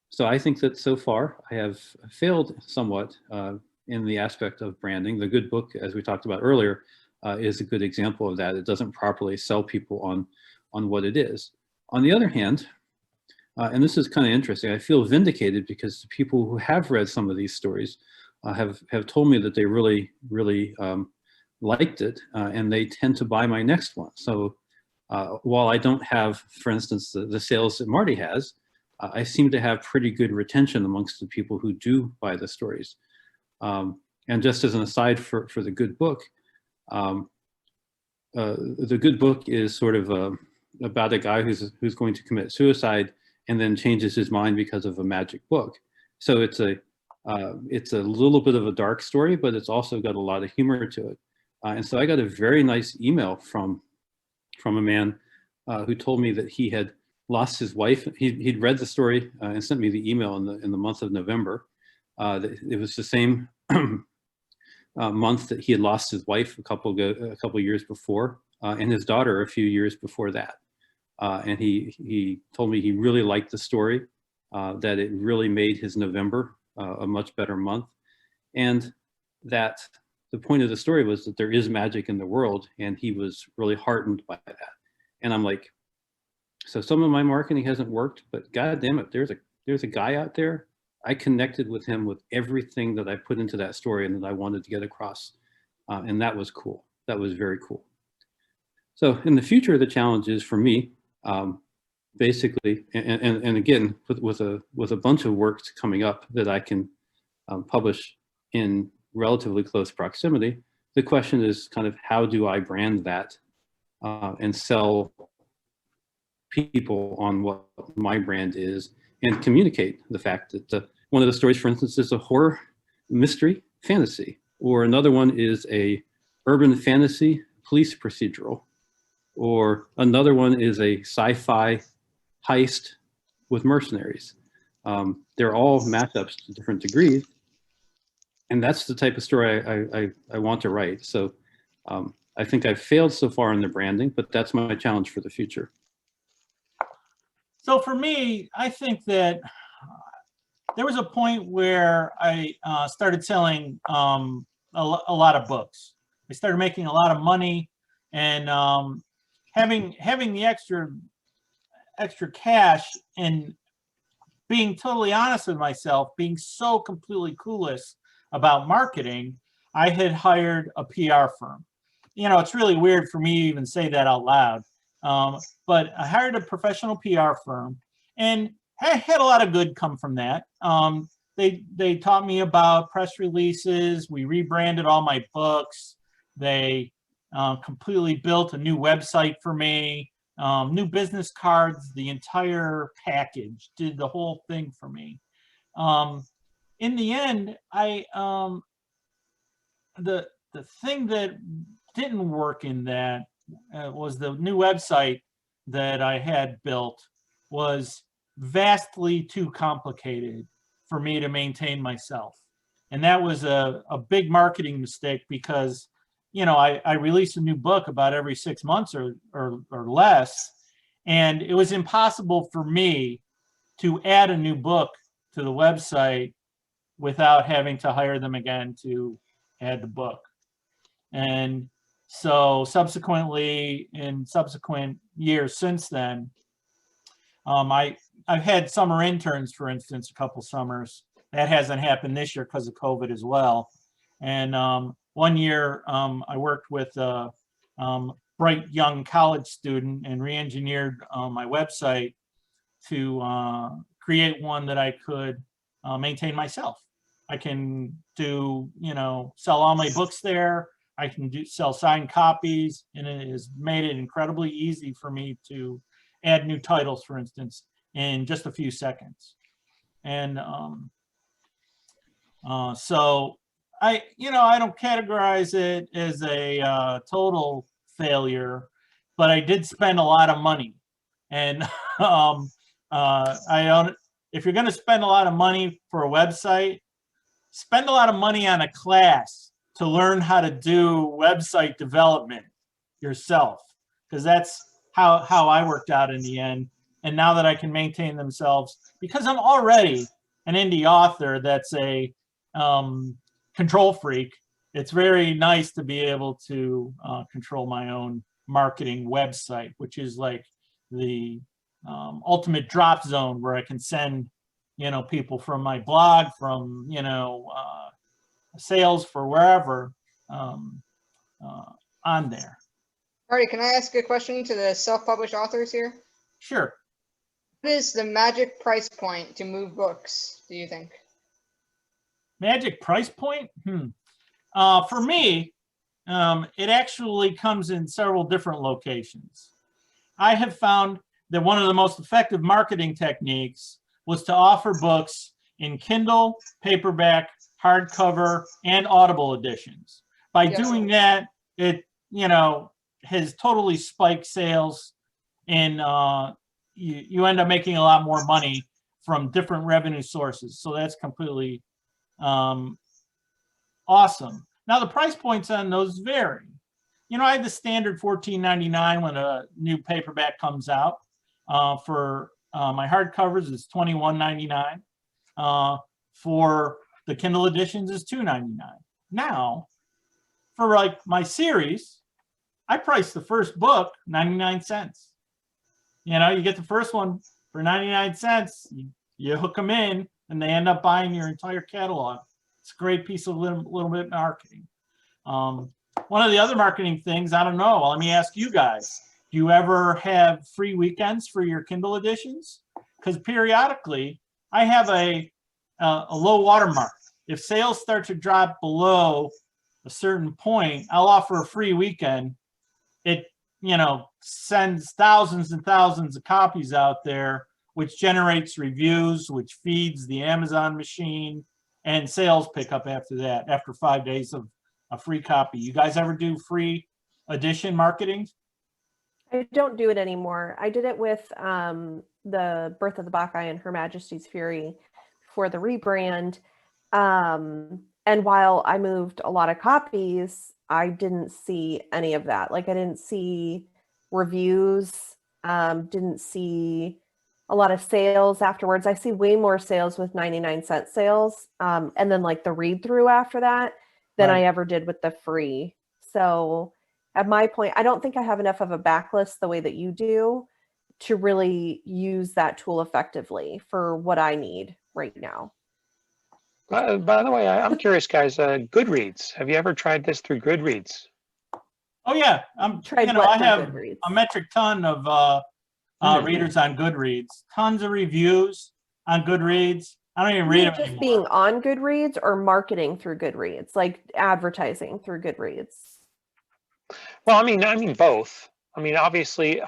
so I think that so far I have failed somewhat in the aspect of branding. The Good Book, as we talked about earlier, is a good example of that. It doesn't properly sell people on what it is. On the other hand, and this is kind of interesting, I feel vindicated because the people who have read some of these stories have told me that they really, really liked it, and they tend to buy my next one. So while I don't have, for instance, the sales that Marty has, I seem to have pretty good retention amongst the people who do buy the stories. And just as an aside for the Good Book, the Good Book is sort of about a guy who's going to commit suicide and then changes his mind because of a magic book. So it's a little bit of a dark story, but it's also got a lot of humor to it. And so I got a very nice email from a man who told me that he had lost his wife. He'd read the story and sent me the email in the month of November. It was the same month that he had lost his wife a couple years before, and his daughter a few years before that. And he told me he really liked the story, that it really made his November a much better month, and that the point of the story was that there is magic in the world, and he was really heartened by that. And I'm like, so some of my marketing hasn't worked, but God damn it, there's a guy out there. I connected with him with everything that I put into that story and that I wanted to get across. And that was cool. That was very cool. So in the future, the challenge is for me, basically, and again, with a bunch of works coming up that I can publish in relatively close proximity, the question is kind of how do I brand that and sell people on what my brand is and communicate the fact that one of the stories, for instance, is a horror mystery fantasy, or another one is a urban fantasy police procedural, or another one is a sci-fi heist with mercenaries. They're all matchups to different degrees, and that's the type of story I want to write. So I think I've failed so far in the branding, but that's my challenge for the future. So for me, I think that there was a point where I started selling a lot of books. I started making a lot of money, and having the extra cash and being totally honest with myself, being so completely clueless about marketing, I had hired a PR firm. You know, it's really weird for me to even say that out loud. But I hired a professional PR firm, and I had a lot of good come from that. They taught me about press releases. We rebranded all my books. They completely built a new website for me, new business cards, the entire package, did the whole thing for me. In the end, the thing that didn't work in that was the new website that I had built was vastly too complicated for me to maintain myself. And that was a big marketing mistake because, you know, I release a new book about every 6 months or less, and it was impossible for me to add a new book to the website without having to hire them again to add the book. And so subsequently, in subsequent years since then, I've had summer interns, for instance, a couple summers. That hasn't happened this year because of COVID as well. And one year I worked with a bright young college student and re-engineered my website to create one that I could maintain myself. I can do, you know, sell all my books there. I can sell signed copies, and it has made it incredibly easy for me to add new titles, for instance, in just a few seconds. And so I don't categorize it as a total failure, but I did spend a lot of money. And if you're going to spend a lot of money for a website, spend a lot of money on a class to learn how to do website development yourself, because that's how I worked out in the end. And now that I can maintain themselves, because I'm already an indie author that's a control freak, it's very nice to be able to control my own marketing website, which is like the ultimate drop zone where I can send, you know, people from my blog, from, you know, sales for wherever on there. Marty, can I ask a question to the self-published authors here? Sure. What is the magic price point to move books, do you think? Magic price point? For me, it actually comes in several different locations. I have found that one of the most effective marketing techniques was to offer books in Kindle, paperback, hardcover, and Audible editions. By doing that, it, you know, has totally spiked sales, and you end up making a lot more money from different revenue sources. So that's completely awesome. Now the price points on those vary. You know, I have the standard $14.99 when a new paperback comes out. For my hardcovers, it's $21.99. For the Kindle editions, is $2.99. Now, for like my series, I priced the first book 99 cents. You know, you get the first one for 99 cents, you hook them in, and they end up buying your entire catalog. It's a great piece of little bit of marketing. One of the other marketing things, I don't know, let me ask you guys, do you ever have free weekends for your Kindle editions? Because periodically, I have a low watermark. If sales start to drop below a certain point, I'll offer a free weekend. It, you know, sends thousands and thousands of copies out there, which generates reviews, which feeds the Amazon machine, and sales pick up after that, after 5 days of a free copy. You guys ever do free edition marketing? I don't do it anymore. I did it with the Birth of the Bacchae and Her Majesty's Fury for the rebrand. And while I moved a lot of copies, I didn't see any of that. Like, I didn't see reviews, didn't see a lot of sales afterwards. I see way more sales with 99-cent sales, and then like the read through after that than I ever did with the free. So at my point, I don't think I have enough of a backlist the way that you do to really use that tool effectively for what I need right now. By the way, I'm curious, guys. Goodreads. Have you ever tried this through Goodreads? Oh yeah, Tried you know, what I through have Goodreads? a metric ton of readers on Goodreads, tons of reviews on Goodreads. I don't even You read mean them just anymore. being on Goodreads or marketing through Goodreads, like advertising through Goodreads? Well, I mean both. I mean, obviously,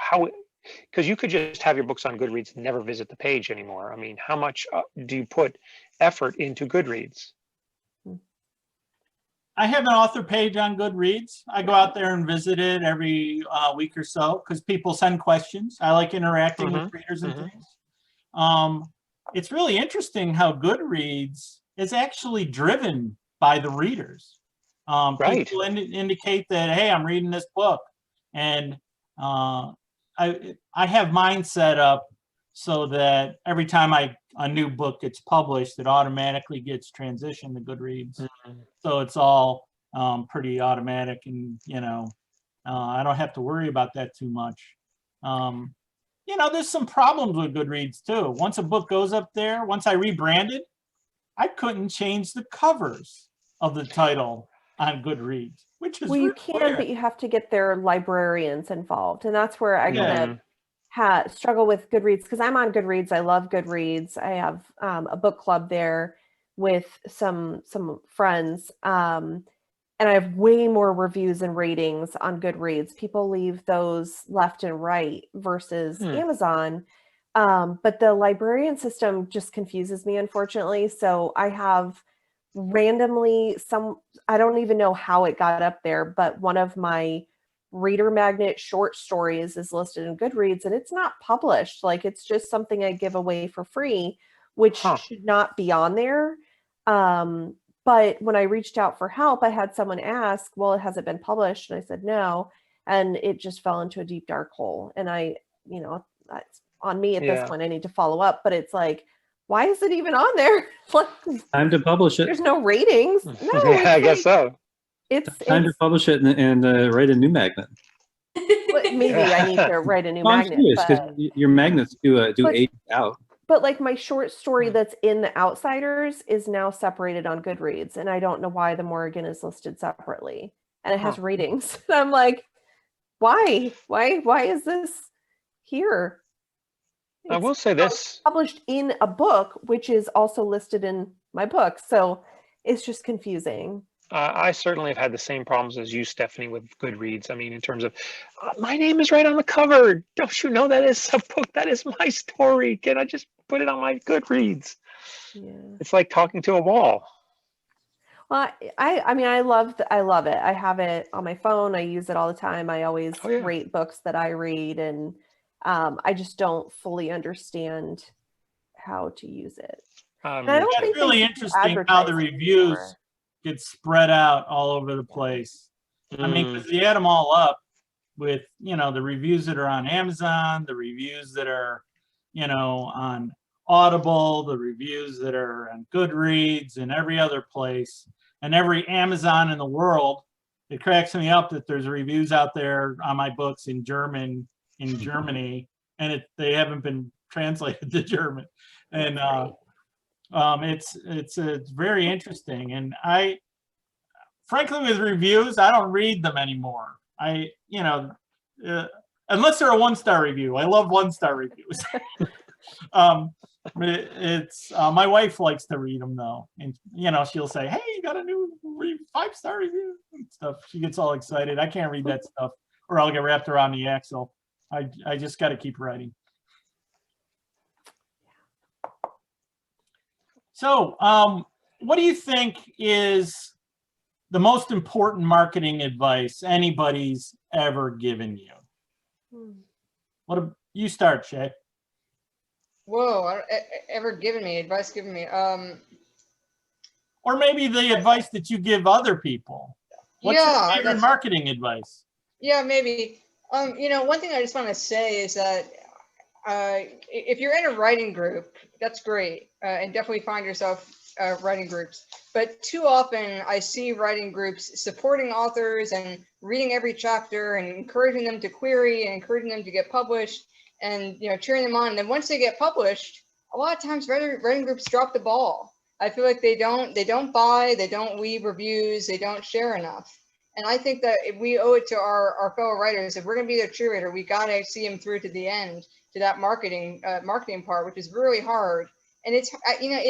because you could just have your books on Goodreads and never visit the page anymore. I mean, how much do you put effort into Goodreads? I have an author page on Goodreads. I go out there and visit it every week or so because people send questions. I like interacting with readers and things. It's really interesting how Goodreads is actually driven by the readers. Right. People indicate that, hey, I'm reading this book. And I have mine set up so that every time a new book gets published, it automatically gets transitioned to Goodreads. So it's all pretty automatic, and you know, I don't have to worry about that too much. You know, there's some problems with Goodreads too. Once a book goes up there, once I rebranded, I couldn't change the covers of the title on Goodreads, which is Well, you really can, weird. but you have to get their librarians involved, and that's where I kind of struggle with Goodreads, because I'm on Goodreads. I love Goodreads. I have a book club there with some friends, and I have way more reviews and ratings on Goodreads. People leave those left and right versus Amazon. But the librarian system just confuses me, unfortunately. So I have randomly I don't even know how it got up there, but one of my reader magnet short stories is listed in Goodreads, and it's not published. Like, it's just something I give away for free, which should not be on there. But when I reached out for help, I had someone ask, well, has it been published? And I said, no. And it just fell into a deep, dark hole. And you know, that's on me at this point. I need to follow up, but it's like, why is it even on there? Like, Time to publish it. there's no ratings. No, Yeah, I guess so. It's Time to publish it and write a new magnet. maybe I need to write a new Well, I'm magnet. serious, because your magnets do age out. But like, my short story that's in the Outsiders is now separated on Goodreads, and I don't know why the Morrigan is listed separately, and it has ratings. And I'm like, why is this here? I will say this. Published in a book, which is also listed in my book. So it's just confusing. I certainly have had the same problems as you, Stephanie, with Goodreads. I mean, in terms of, my name is right on the cover. Don't you know that is a book? That is my story. Can I just put it on my Goodreads? Yeah. It's like talking to a wall. Well, I mean, I love it. I have it on my phone. I use it all the time. I always rate books that I read, and I just don't fully understand how to use it. And I don't think it's really interesting how the reviews get spread out all over the place. I mean, because you add them all up with, you know, the reviews that are on Amazon, the reviews that are, you know, on Audible, the reviews that are on Goodreads and every other place, and every Amazon in the world. It cracks me up that there's reviews out there on my books in Germany, and they haven't been translated to German. And it's very interesting. And frankly, with reviews, I don't read them anymore. You know, unless they're a 1-star review. I love 1-star reviews. My wife likes to read them though, and you know, she'll say, "Hey, you got a new 5-star review?" and stuff. She gets all excited. I can't read that stuff, or I'll get wrapped around the axle. I just got to keep writing. So, what do you think is the most important marketing advice anybody's ever given you? What you start, Shay? Whoa, given me? Or maybe the advice that you give other people. What's your favorite marketing advice? Yeah, maybe. You know, one thing I just want to say is that if you're in a writing group, that's great, and definitely find yourself writing groups. But too often I see writing groups supporting authors and reading every chapter and encouraging them to query and encouraging them to get published. and cheering them on. And then once they get published, a lot of times writing groups drop the ball. I feel like they don't buy, they don't leave reviews, they don't share enough. And I think that if we owe it to our fellow writers, if we're going to be their cheerleader, we got to see them through to the end, to that marketing part, which is really hard. And it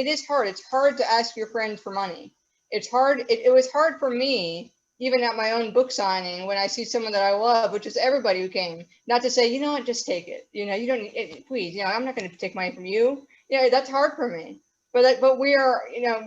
is hard. It's hard to ask your friends for money. It's hard. It was hard for me, even at my own book signing, when I see someone that I love, which is everybody who came, not to say, what, just take it. You don't need it, please. I'm not going to take money from you. That's hard for me. But we are,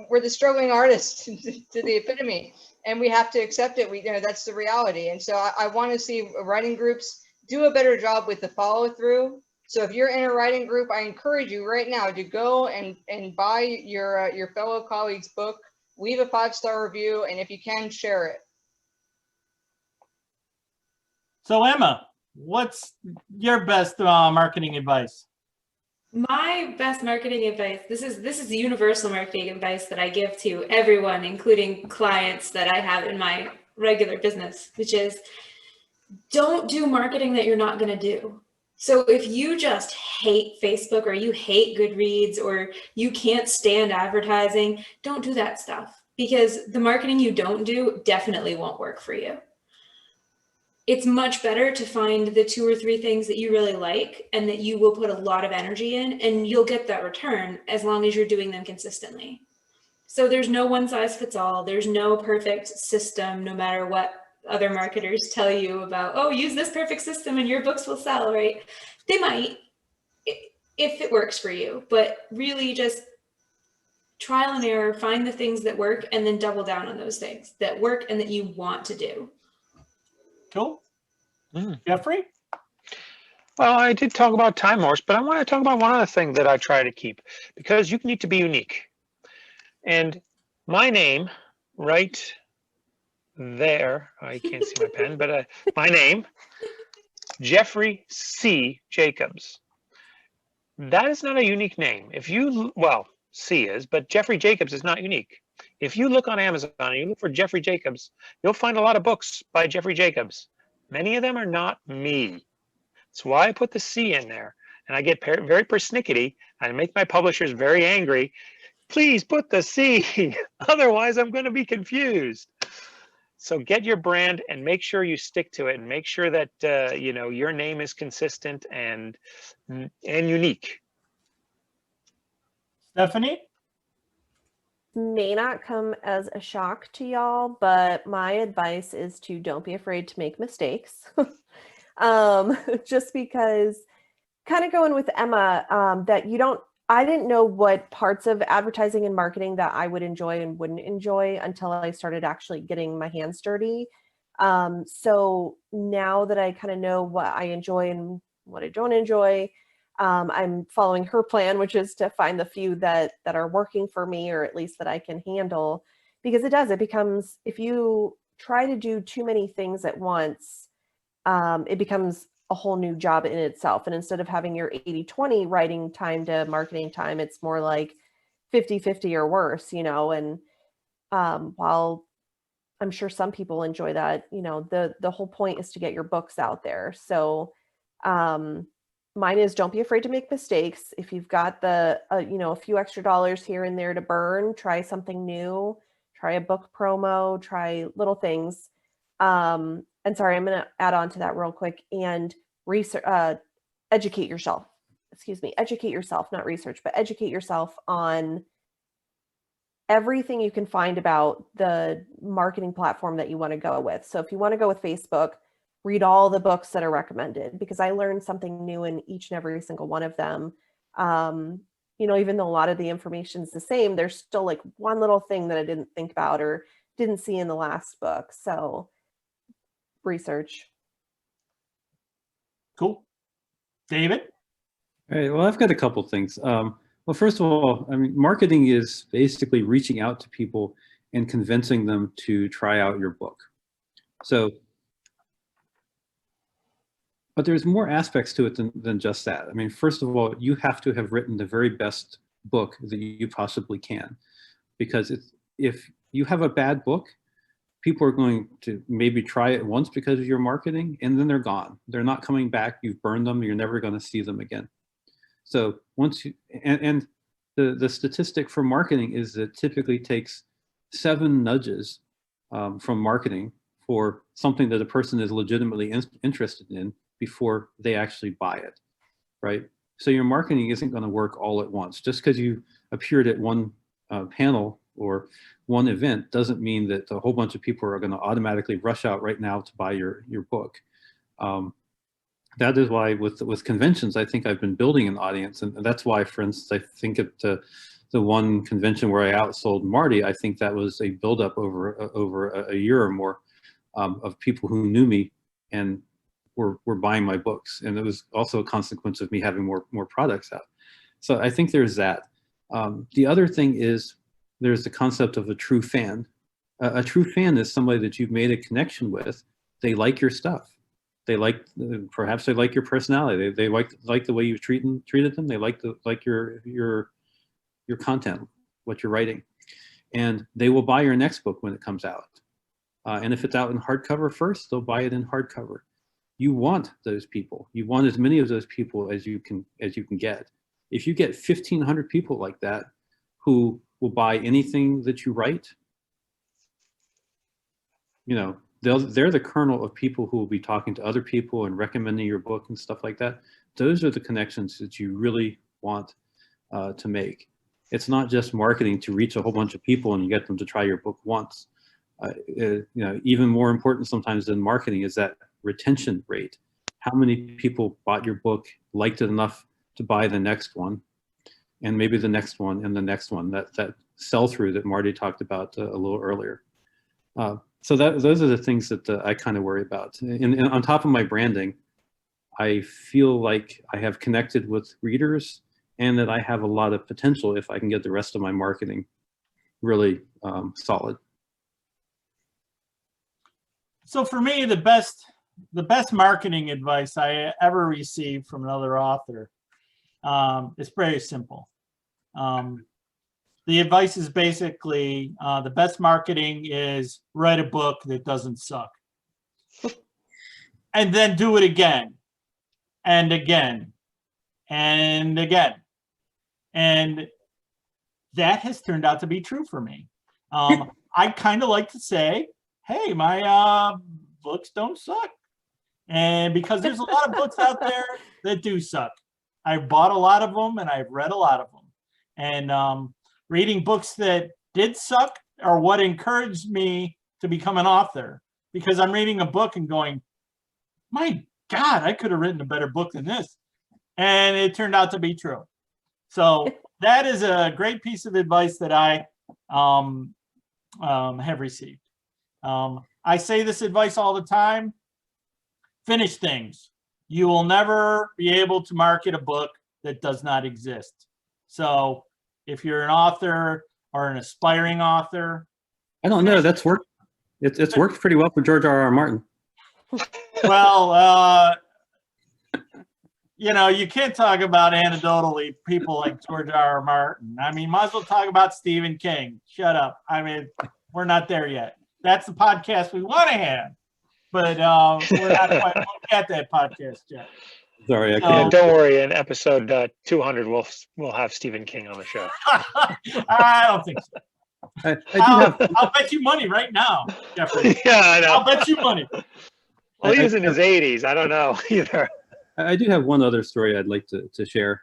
we're the struggling artists to the epitome, and we have to accept it. That's the reality. And so I want to see writing groups do a better job with the follow through. So if you're in a writing group, I encourage you right now to go and buy your fellow colleague's book, leave a 5-star review, and if you can, share it. So Emma, what's your best marketing advice? My best marketing advice, this is the universal marketing advice that I give to everyone, including clients that I have in my regular business, which is don't do marketing that you're not going to do. So if you just hate Facebook, or you hate Goodreads, or you can't stand advertising, don't do that stuff, because the marketing you don't do definitely won't work for you. It's much better to find the 2 or 3 things that you really like and that you will put a lot of energy in, and you'll get that return as long as you're doing them consistently. So there's no one size fits all. There's no perfect system, no matter what other marketers tell you about, oh, use this perfect system and your books will sell, right? They might, if it works for you, but really just trial and error, find the things that work, and then double down on those things that work and that you want to do. Cool. Jeffrey? Well, I did talk about Time Horse, but I want to talk about one other thing that I try to keep, because you need to be unique. And my name right there, I can't see my pen, but my name, Jeffrey C. Jacobs. That is not a unique name. Well, C is, but Jeffrey Jacobs is not unique. If you look on Amazon and you look for Jeffrey Jacobs, you'll find a lot of books by Jeffrey Jacobs. Many of them are not me. That's why I put the C in there. And I get very persnickety. I make my publishers very angry. Please put the C, otherwise I'm going to be confused. So get your brand and make sure you stick to it, and make sure that your name is consistent and unique. Stephanie? May not come as a shock to y'all, but my advice is to don't be afraid to make mistakes. Just because, kind of going with Emma, I didn't know what parts of advertising and marketing that I would enjoy and wouldn't enjoy until I started actually getting my hands dirty. So now that I kind of know what I enjoy and what I don't enjoy, I'm following her plan, which is to find the few that are working for me, or at least that I can handle, because it becomes, if you try to do too many things at once, it becomes a whole new job in itself. And instead of having your 80-20 writing time to marketing time, it's more like 50-50 or worse, and while I'm sure some people enjoy that, the whole point is to get your books out there. So mine is don't be afraid to make mistakes. If you've got a few extra dollars here and there to burn, try something new, try a book promo, try little things. And sorry, I'm going to add on to that real quick, and educate yourself, not research, but educate yourself on everything you can find about the marketing platform that you want to go with. So if you want to go with Facebook, read all the books that are recommended, because I learned something new in each and every single one of them. Even though a lot of the information is the same, there's still like one little thing that I didn't think about or didn't see in the last book. So research. Cool. David? All right, well, I've got a couple things. Well, first of all, marketing is basically reaching out to people and convincing them to try out your book. But there's more aspects to it than just that. First of all, you have to have written the very best book that you possibly can, because if you have a bad book, people are going to maybe try it once because of your marketing, and then they're gone. They're not coming back. You've burned them. You're never going to see them again. So once you, and the statistic for marketing is that it typically takes 7 nudges from marketing for something that a person is legitimately interested in before they actually buy it, right? So your marketing isn't going to work all at once. Just because you appeared at one panel or one event doesn't mean that a whole bunch of people are going to automatically rush out right now to buy your book. That is why with conventions, I think I've been building an audience, and that's why, for instance, I think at the one convention where I outsold Marty, I think that was a buildup over a year or more of people who knew me and were buying my books, and it was also a consequence of me having more products out. So I think there's that. The other thing is there's the concept of a true fan. A true fan is somebody that you've made a connection with. They like your stuff. They like, perhaps they like your personality. They like the way you've treated them. They like your content, what you're writing, and they will buy your next book when it comes out. And if it's out in hardcover first, they'll buy it in hardcover. You want those people. You want as many of those people as you can get. If you get 1,500 people like that who will buy anything that you write, you know, they're the kernel of people who will be talking to other people and recommending your book and stuff like that. Those are the connections that you really want to make. It's not just marketing to reach a whole bunch of people and you get them to try your book once. You know, even more important sometimes than marketing is that retention rate. How many people bought your book, liked it enough to buy the next one, and maybe the next one and the next one, that sell through that Marty talked about a little earlier. So those are the things that I kind of worry about. And on top of my branding, I feel like I have connected with readers and that I have a lot of potential if I can get the rest of my marketing really solid. So for me, the best marketing advice I ever received from another author is very simple. The advice is basically the best marketing is write a book that doesn't suck. And then do it again and again and again. And that has turned out to be true for me. I kind of like to say, hey, my books don't suck. And because there's a lot of books out there that do suck. I've bought a lot of them and I've read a lot of them. And reading books that did suck are what encouraged me to become an author, because I'm reading a book and going, my God, I could have written a better book than this. And it turned out to be true. So that is a great piece of advice that I have received. I say this advice all the time: finish things. You will never be able to market a book that does not exist. So if you're an author or an aspiring author, I don't know. That's worked. It's worked pretty well for George R.R. Martin. Well, you know, you can't talk about anecdotally people like George R.R. Martin. I mean, might as well talk about Stephen King. Shut up. I mean, we're not there yet. That's the podcast we want to have, but we're not quite at that podcast yet. Sorry, I So- can't. Don't worry, in episode 200, we'll have Stephen King on the show. I don't think so. I do have. I'll bet you money right now, Jeffrey. Yeah, I know. I'll bet you money. Well, he was in his 80s. I don't know either. I do have one other story I'd like to share.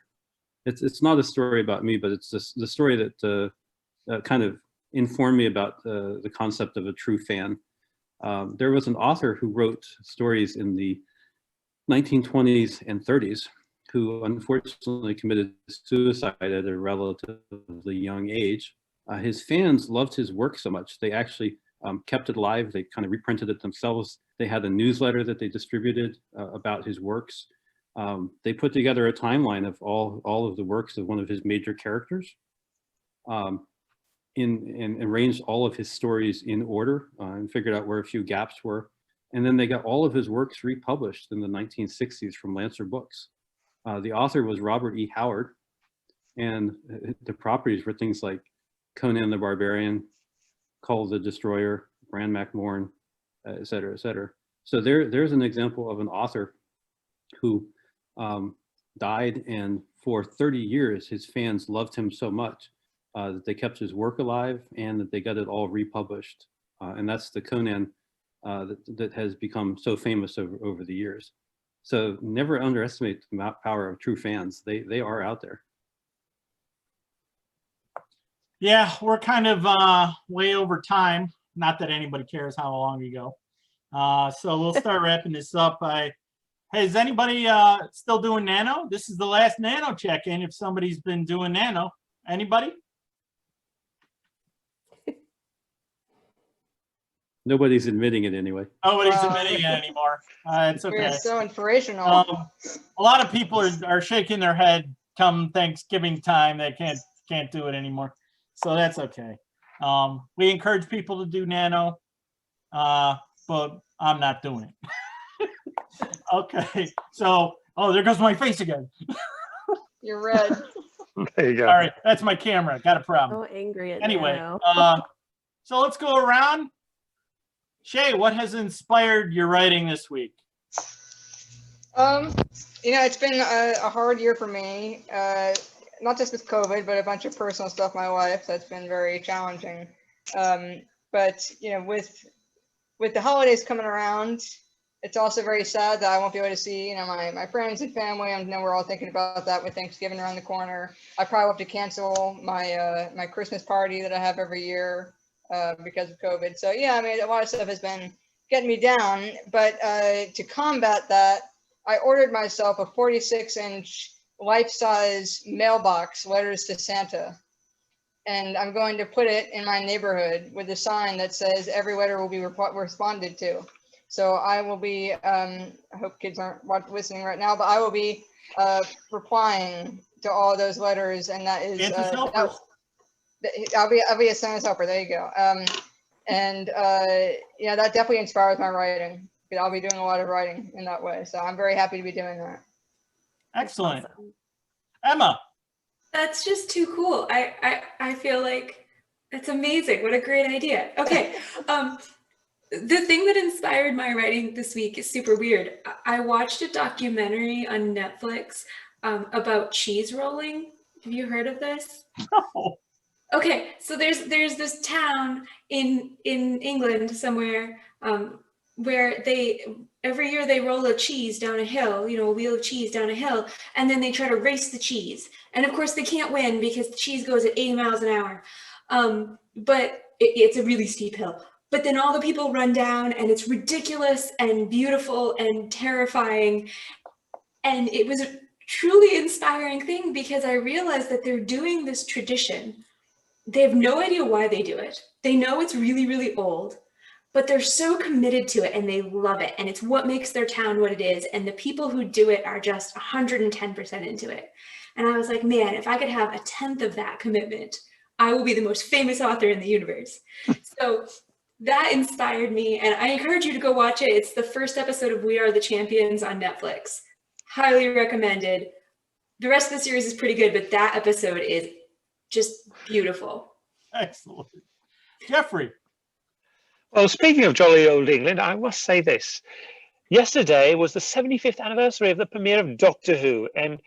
It's not a story about me, but it's the story that kind of informed me about the concept of a true fan. There was an author who wrote stories in the 1920s and 30s who unfortunately committed suicide at a relatively young age. His fans loved his work so much, they actually kept it alive. They kind of reprinted it themselves. They had a newsletter that they distributed about his works. They put together a timeline of all of the works of one of his major characters, and arranged all of his stories in order and figured out where a few gaps were. And then they got all of his works republished in the 1960s from Lancer Books. The author was Robert E. Howard, and the properties were things like Conan the Barbarian, Call of the Destroyer, Rand McMorn, et cetera, et cetera. So there's an example of an author who died, and for 30 years, his fans loved him so much that they kept his work alive and that they got it all republished. And that's the Conan that has become so famous over the years. So never underestimate the power of true fans. They are out there. Yeah, we're kind of way over time. Not that anybody cares how long we go. So we'll start wrapping this up. Hey, is anybody still doing nano? This is the last nano check-in if somebody's been doing nano. Anybody? Nobody's admitting it anyway. Nobody's Wow. admitting it anymore. It's We're okay. so inspirational. A lot of people are shaking their head come Thanksgiving time. They can't do it anymore. So that's okay. We encourage people to do nano, but I'm not doing it. Okay. So, oh, there goes my face again. You're red. There you go. All right. That's my camera. Got a problem. So angry at Anyway, Nano. so let's go around. Shay, what has inspired your writing this week? It's been a hard year for me, not just with COVID, but a bunch of personal stuff in my life that's been very challenging. But with the holidays coming around, it's also very sad that I won't be able to see, my friends and family. I know we're all thinking about that with Thanksgiving around the corner. I probably have to cancel my my Christmas party that I have every year because of COVID. So yeah, a lot of stuff has been getting me down. But to combat that, I ordered myself a 46-inch life-size mailbox, letters to Santa. And I'm going to put it in my neighborhood with a sign that says every letter will be responded to. So I will be, I hope kids aren't listening right now, but I will be replying to all those letters, and that is, I'll be a Santa's helper. There you go. Yeah, that definitely inspires my writing. I'll be doing a lot of writing in that way. So I'm very happy to be doing that. Excellent. Awesome. Emma. That's just too cool. I feel like that's amazing. What a great idea. Okay. The thing that inspired my writing this week is super weird. I watched a documentary on Netflix about cheese rolling. Have you heard of this? No. Okay, so there's this town in England somewhere where every year they roll a cheese down a hill, a wheel of cheese down a hill, and then they try to race the cheese. And of course they can't win because the cheese goes at 80 miles an hour. But it's a really steep hill. But then all the people run down, and it's ridiculous and beautiful and terrifying. And it was a truly inspiring thing because I realized that they're doing this tradition. They have no idea why they do it. They know it's really, really old, but they're so committed to it and they love it. And it's what makes their town what it is. And the people who do it are just 110% into it. And I was like, man, if I could have a 10th of that commitment, I will be the most famous author in the universe. So that inspired me, and I encourage you to go watch it. It's the first episode of We Are the Champions on Netflix. Highly recommended. The rest of the series is pretty good, but that episode is just beautiful. Excellent. Jeffrey. Well, speaking of jolly old England, I must say this. Yesterday was the 75th anniversary of the premiere of Doctor Who, and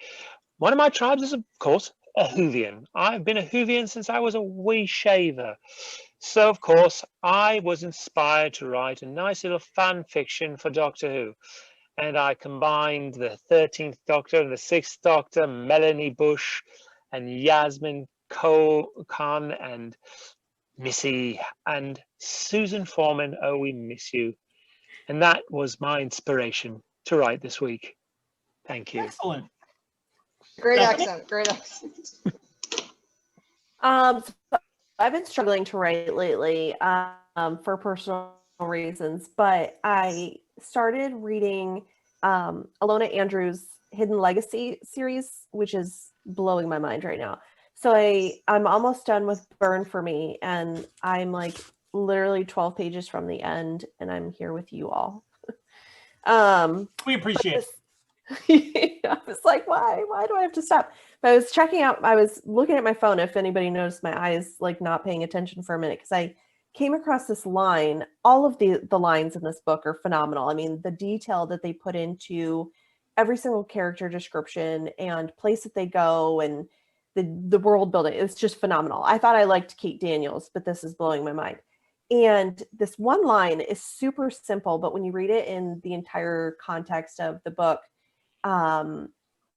one of my tribes is, of course, a Whovian. I've been a Whovian since I was a wee shaver. So, of course, I was inspired to write a nice little fan fiction for Doctor Who. And I combined the 13th Doctor and the 6th Doctor, Melanie Bush and Yasmin Khan and Missy and Susan Foreman. Oh, we miss you. And that was my inspiration to write this week. Thank you. Excellent. Great accent. Great accent. So I've been struggling to write lately for personal reasons, but I started reading Alona Andrews' Hidden Legacy series, which is blowing my mind right now. So I'm almost done with Burn for Me, and I'm like literally 12 pages from the end, and I'm here with you all. We appreciate it. I was like, why do I have to stop? But I was looking at my phone if anybody noticed my eyes like not paying attention for a minute, because I came across this line. All of the lines in this book are phenomenal. I mean, the detail that they put into every single character description and place that they go and the world building, it's just phenomenal. I thought I liked Kate Daniels, but this is blowing my mind. And this one line is super simple, but when you read it in the entire context of the book,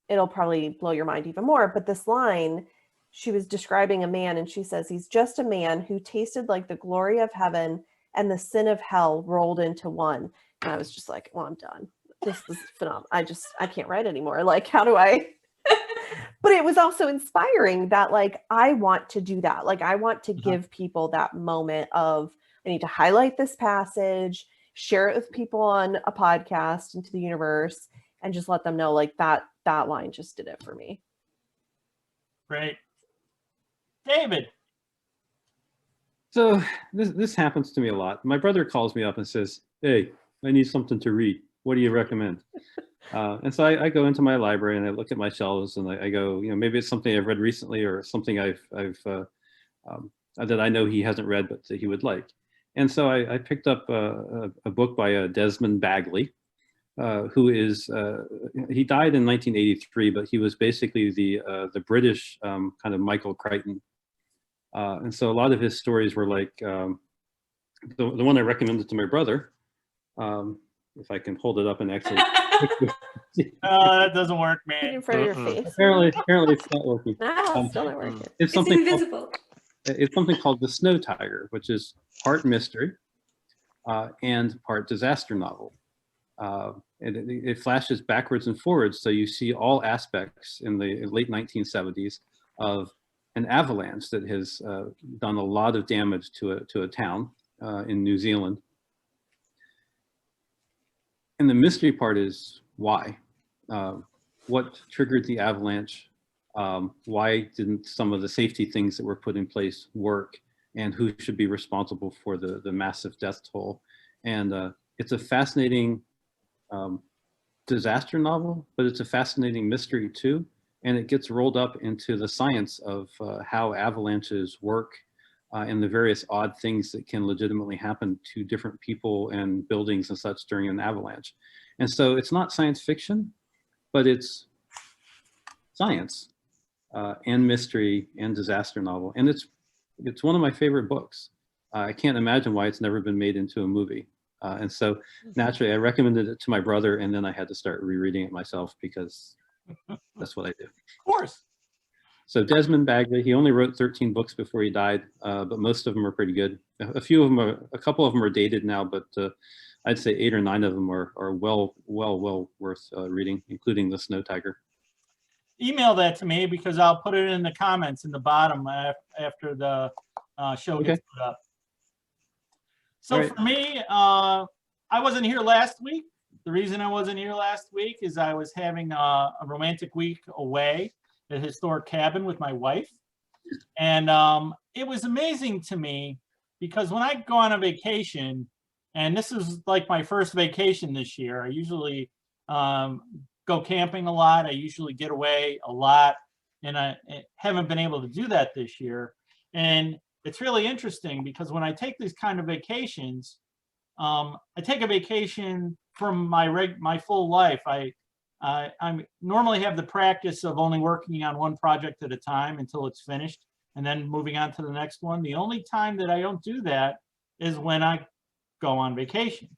it'll probably blow your mind even more. But this line, she was describing a man and she says, he's just a man who tasted like the glory of heaven and the sin of hell rolled into one. And I was just like, well, I'm done. This is phenomenal. I can't write anymore. Like, how do I? But it was also inspiring that, like, I want to do that. Like, I want to give people that moment of, I need to highlight this passage, share it with people on a podcast into the universe, and just let them know, like, that line just did it for me. Great. David. So this happens to me a lot. My brother calls me up and says, "Hey, I need something to read. What do you recommend?" And so I go into my library and I look at my shelves and I go, maybe it's something I've read recently or something that I know he hasn't read but that he would like. And so I picked up a book by Desmond Bagley, who is he died in 1983, but he was basically the British kind of Michael Crichton. And so a lot of his stories were like the one I recommended to my brother. If I can hold it up and actually. That doesn't work, Put it man. in front of your face. Apparently it's not working. No, still not working. It's It's invisible. It's something called The Snow Tiger, which is part mystery and part disaster novel. It flashes backwards and forwards, so you see all aspects in the late 1970s of an avalanche that has done a lot of damage to a town in New Zealand. And the mystery part is why. What triggered the avalanche? Why didn't some of the safety things that were put in place work? And who should be responsible for the massive death toll? And it's a fascinating disaster novel, but it's a fascinating mystery too. And it gets rolled up into the science of how avalanches work and the various odd things that can legitimately happen to different people and buildings and such during an avalanche. And so it's not science fiction, but it's science and mystery and disaster novel. And it's one of my favorite books. I can't imagine why it's never been made into a movie. And so naturally I recommended it to my brother, and then I had to start rereading it myself because that's what I do. Of course. So Desmond Bagley, he only wrote 13 books before he died, but most of them are pretty good. A couple of them are dated now, but I'd say 8 or 9 of them are well worth reading, including The Snow Tiger. Email that to me because I'll put it in the comments in the bottom after the show gets put up. So right. For me, I wasn't here last week. The reason I wasn't here last week is I was having a romantic week away at a historic cabin with my wife. And it was amazing to me because when I go on a vacation, and this is like my first vacation this year, I usually go camping a lot. I usually get away a lot, and I haven't been able to do that this year. And it's really interesting because when I take these kind of vacations, I take a vacation from my full life. I normally have the practice of only working on one project at a time until it's finished and then moving on to the next one. The only time that I don't do that is when I go on vacation.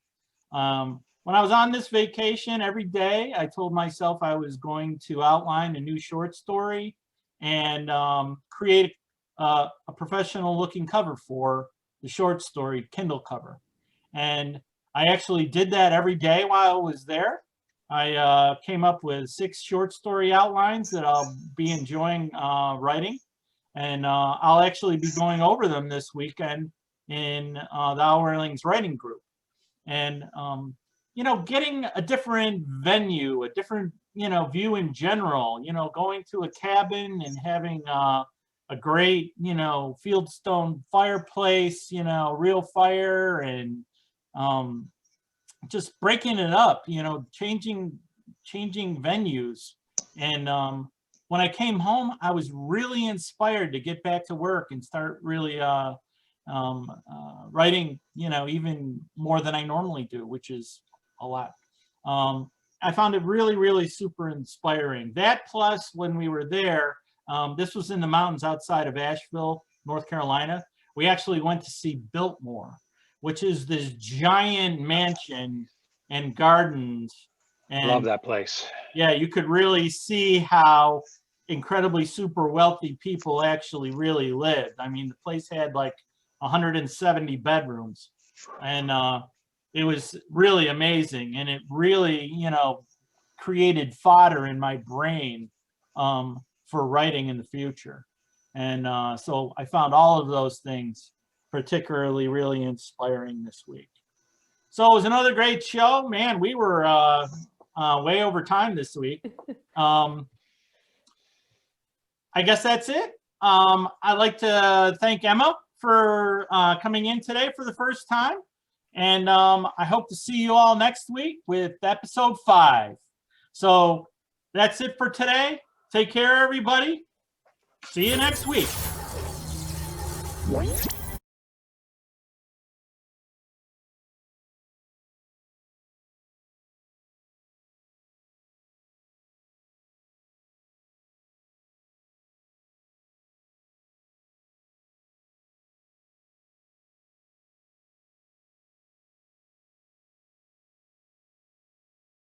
When I was on this vacation, every day I told myself I was going to outline a new short story and create a professional looking cover for the short story Kindle cover. And I actually did that every day while I was there. I came up with 6 short story outlines that I'll be enjoying writing. And I'll actually be going over them this weekend in the Hourlings writing group. And, getting a different venue, a different, view in general, going to a cabin and having a great, fieldstone fireplace, real fire, and just breaking it up, changing venues. And when I came home, I was really inspired to get back to work and start really writing, even more than I normally do, which is a lot. I found it really, really super inspiring. That plus when we were there, this was in the mountains outside of Asheville, North Carolina. We actually went to see Biltmore, which is this giant mansion and gardens. And Love that place. yeah, you could really see how incredibly super wealthy people actually really lived. I mean, the place had like 170 bedrooms, and it was really amazing. And it really, created fodder in my brain for writing in the future. And so I found all of those things particularly really inspiring this week. So it was another great show, man. We were way over time this week. I guess that's it. I'd like to thank Emma for coming in today for the first time. And I hope to see you all next week with episode 5. So that's it for today. Take care, everybody. See you next week.